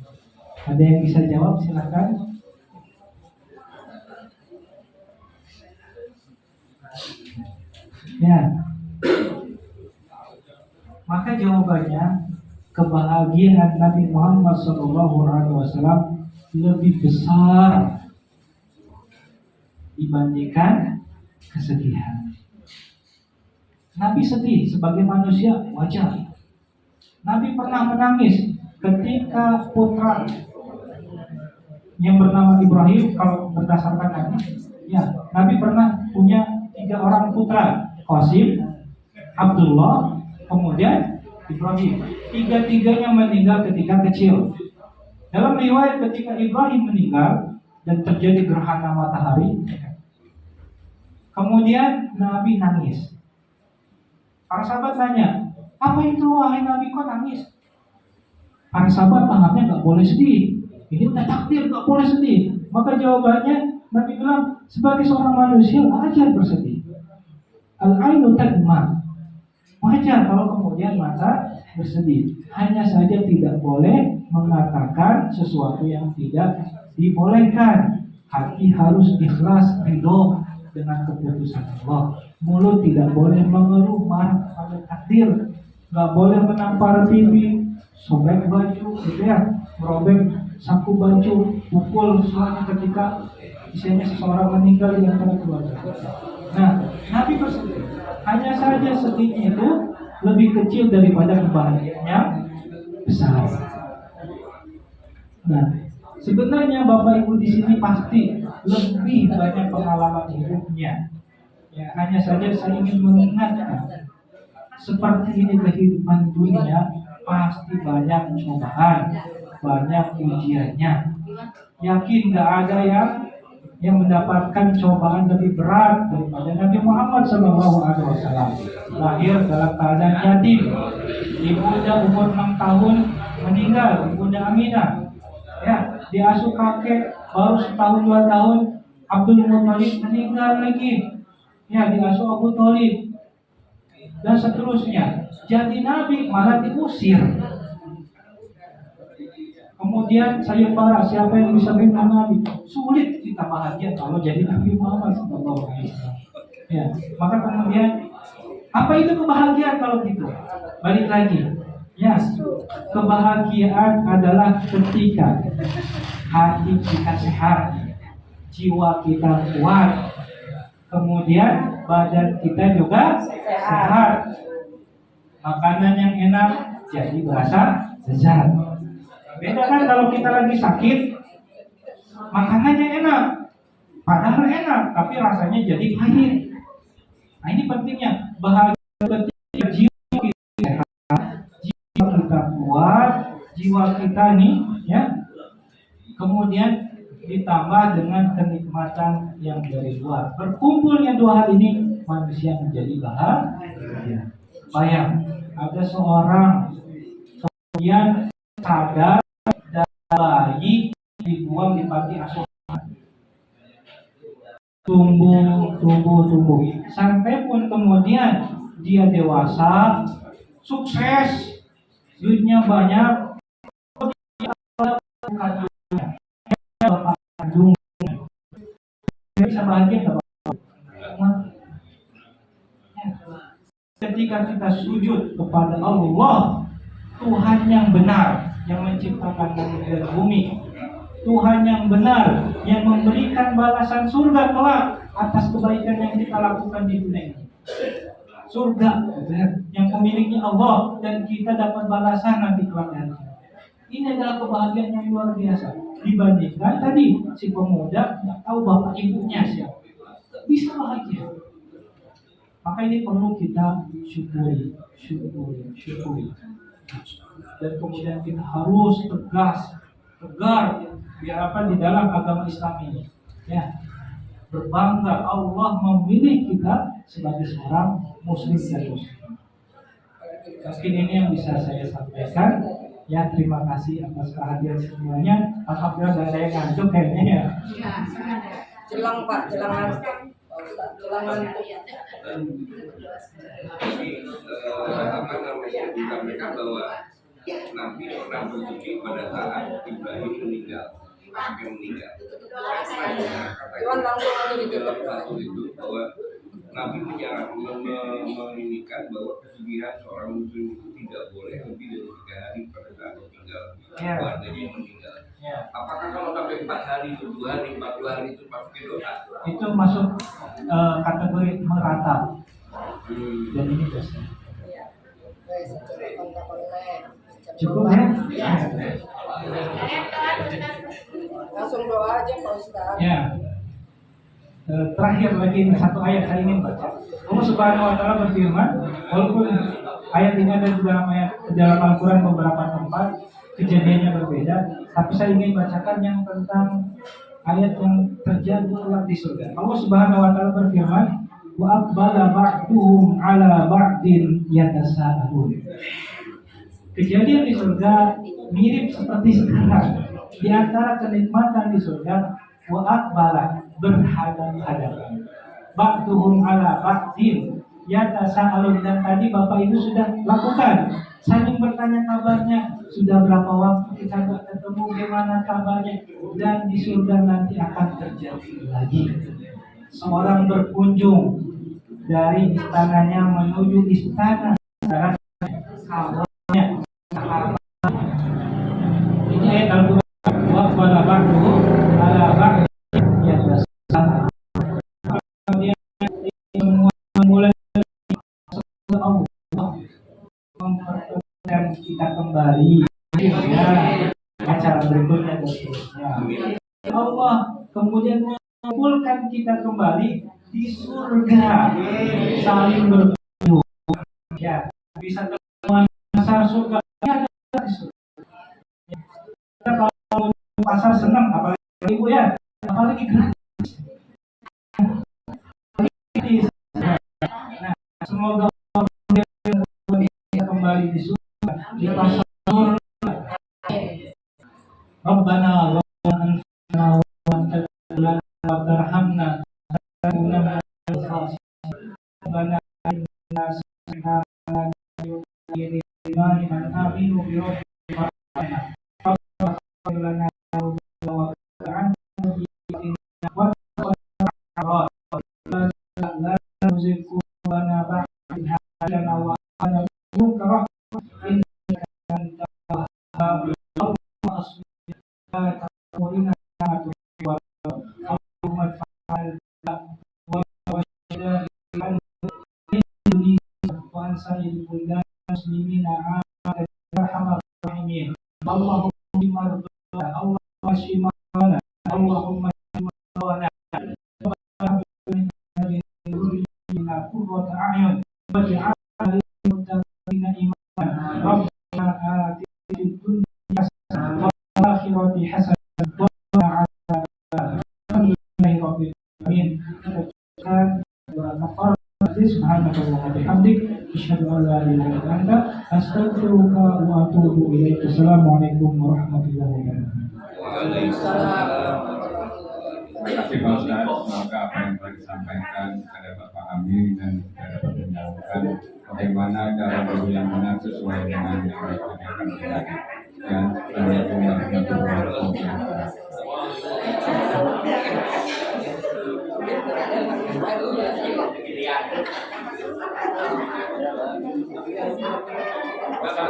Ada yang bisa jawab? Silakan. Ya, maka jawabannya kebahagiaan Nabi Muhammad SAW lebih besar dibandingkan kesedihan. Nabi sedih sebagai manusia wajar. Nabi pernah menangis ketika putra yang bernama Ibrahim, kalau berdasarkan hadis, ya, Nabi pernah punya 3 orang putra. Qasim, Abdullah, kemudian Ibrahim. 3-tiganya meninggal ketika kecil. Dalam riwayat ketika Ibrahim meninggal dan terjadi gerhana matahari, kemudian Nabi nangis. Para sahabat tanya, Apa itu wahai Nabi kok nangis? Para sahabat pahamnya nggak boleh sedih. Ini udah takdir nggak boleh sedih. Maka jawabannya Nabi bilang sebagai seorang manusia wajar bersedih. Al-ainu tadma. Wajar kalau kemudian mata bersedih. Hanya saja tidak boleh mengatakan sesuatu yang tidak dibolehkan. Hati harus ikhlas ridho dengan keputusan Allah. Mulut tidak boleh mengeluh marah pada takdir. Nggak boleh menampar pipi, sobek baju, gitu ya, merobek saku baju, pukul semuanya ketika misalnya seseorang meninggal di antara keluarga. Nah, Nabi bersedih. Hanya saja sedihnya itu lebih kecil daripada kebahagiaannya besar. Nah, sebenarnya Bapak Ibu di sini pasti lebih banyak pengalaman hidupnya. Ya, hanya saja saya ingin mengingatkan, seperti ini kehidupan dunia pasti banyak cobaan, banyak ujiannya. Yakin gak ada yang mendapatkan cobaan lebih berat daripada Nabi Muhammad SAW. Lahir dalam keadaan yatim, ibunya umur 6 tahun meninggal, ibunya Aminah. Ya, diasuh kakek baru setahun 2 tahun, Abdul Muthalib meninggal lagi. Ya, diasuh Abu Thalib dan seterusnya. Jadi Nabi malah diusir. Kemudian sayembara, siapa yang bisa beriman Nabi? Sulit kita bahagia kalau jadi Nabi Muhammad SAW. Ya, maka kemudian apa itu kebahagiaan kalau gitu? Balik lagi. Ya, kebahagiaan adalah ketika hati kita sehat, jiwa kita kuat, kemudian badan kita juga sehat. Makanan yang enak jadi berasa lezat. Beda kan kalau kita lagi sakit, makanannya enak, padahal enak, tapi rasanya jadi pahit. Nah ini pentingnya bahagia ketika jiwa kita sehat, jiwa kita kuat, jiwa kita nih, ya. Kemudian ditambah dengan kenikmatan yang dari luar. Berkumpulnya dua hal ini manusia menjadi bahagia. Bayang, ada seorang kemudian sadar dan bayi dibuang di panti asuhan. Tumbuh sampai pun kemudian dia dewasa, sukses, duitnya banyak, bapak kandung bisa bahagia nggak bapak? Ketika kita sujud kepada Allah, Tuhan yang benar yang menciptakan langit dan bumi, Tuhan yang benar yang memberikan balasan surga kelak atas kebaikan yang kita lakukan di dunia ini. Surga yang pemiliknya Allah dan kita dapat balasan nanti kelak nanti. Ini adalah kebahagiaan yang luar biasa dibandingkan tadi si pemuda nggak tahu bapak ibunya siapa, bisa bahagia. Maka ini perlu kita syukuri. Dan kemudian kita harus tegar, biar apa di dalam agama Islam ini, ya, berbangga Allah memilih kita sebagai seorang muslim dan muslim. Mungkin ini yang bisa saya sampaikan. Ya, terima kasih atas kehadiran semuanya. Alhamdulillah gak ada yang ngantuk kayaknya ya. Jelang Pak, jelang ngantuk. Apa namanya dikabarkan bahwa Nabi pernah berzikir pada saat Ibrahim meninggal. Tuhan langsung aja ditutup. Dalam satu itu bahwa Nabi menginginkan bahwa kesedihan seorang muslim itu tidak boleh lebih dari 3 hari pada saat meninggal. Keluarganya yang meninggal. Apakah kalau sampai 4 hari, 2 hari, 40 hari itu pasti dosa? Itu masuk kategori meratap. Dan ini dosa. Cukup ya? Langsung doa aja Pak Ustaz. Ya. Terakhir lagi satu ayat saya ingin baca. Allah Subhanahu wa taala berfirman, walaupun ayat ini ada di dalam Al-Qur'an beberapa tempat, kejadiannya berbeda, tapi saya ingin bacakan yang tentang ayat yang terjadi kelak di surga. Allah Subhanahu wa taala berfirman, wa aqbala ba'duhum ala ba'din yatasaalun. Kejadian di surga mirip seperti sekarang. Di antara kenikmatan di surga, wa aqbala, berhadap-hadapan, ba'duhum ala ba'din yatasaalun, dan tadi Bapak Ibu sudah lakukan, saling bertanya kabarnya, sudah berapa waktu kita gak ketemu, gimana kabarnya. Dan di surga nanti akan terjadi lagi. Seorang berkunjung dari istananya menuju istana sekarang kabarnya sahabat. Ini ayat Al-Quran, wa qala ba'du ala ba'd yatasaalun. Mulai Allah mempertemukan kita kembali, ya, acara berikutnya dan seterusnya. Allah kemudian mengumpulkan kita kembali di surga, saling bertemu, ya, bisa ketemuan pasar surga. Kita kalau pasar senang, apalagi ibu ya, apalagi gratis. Nah, semoga kembali di surga, di pasar surga. Rabbana wa anfa'na wa anfa'na wa tarhamna rabbana inna sami'na imani man aminu bi rabbina rabbana wa ta'ala wa la nuziku lana ba'da hadana wa ana mukarrah innaka antal wahhab Allahumma wa Allahumma fa'al wa wa sayyidil buldan muslimina arhamar rahimin. Allahumma rabbana Allahumma shimana Allahumma shimana Rabbana qurrata a'yun waj'alna lil muttaqina imama. Rabbana atina fid dunya hasanah wa fil akhirati hasanah wa qina adzabannar. Rabbil alamin. Subhanallah wa bihamdik asyhadu an la ilaha illa anta astaghfiruka wa atubu ilaik. Assalamualaikum warahmatullahi wabarakatuh. Terima kasih Pak Ustaz. Semoga apa yang telah disampaikan kepada Bapak Amir dan juga dapat menjalankan bagaimana cara dulu yang benar sesuai dengan yang ditanyakan tadi. Dan Assalamualaikum warahmatullahi wabarakatuh. Baca.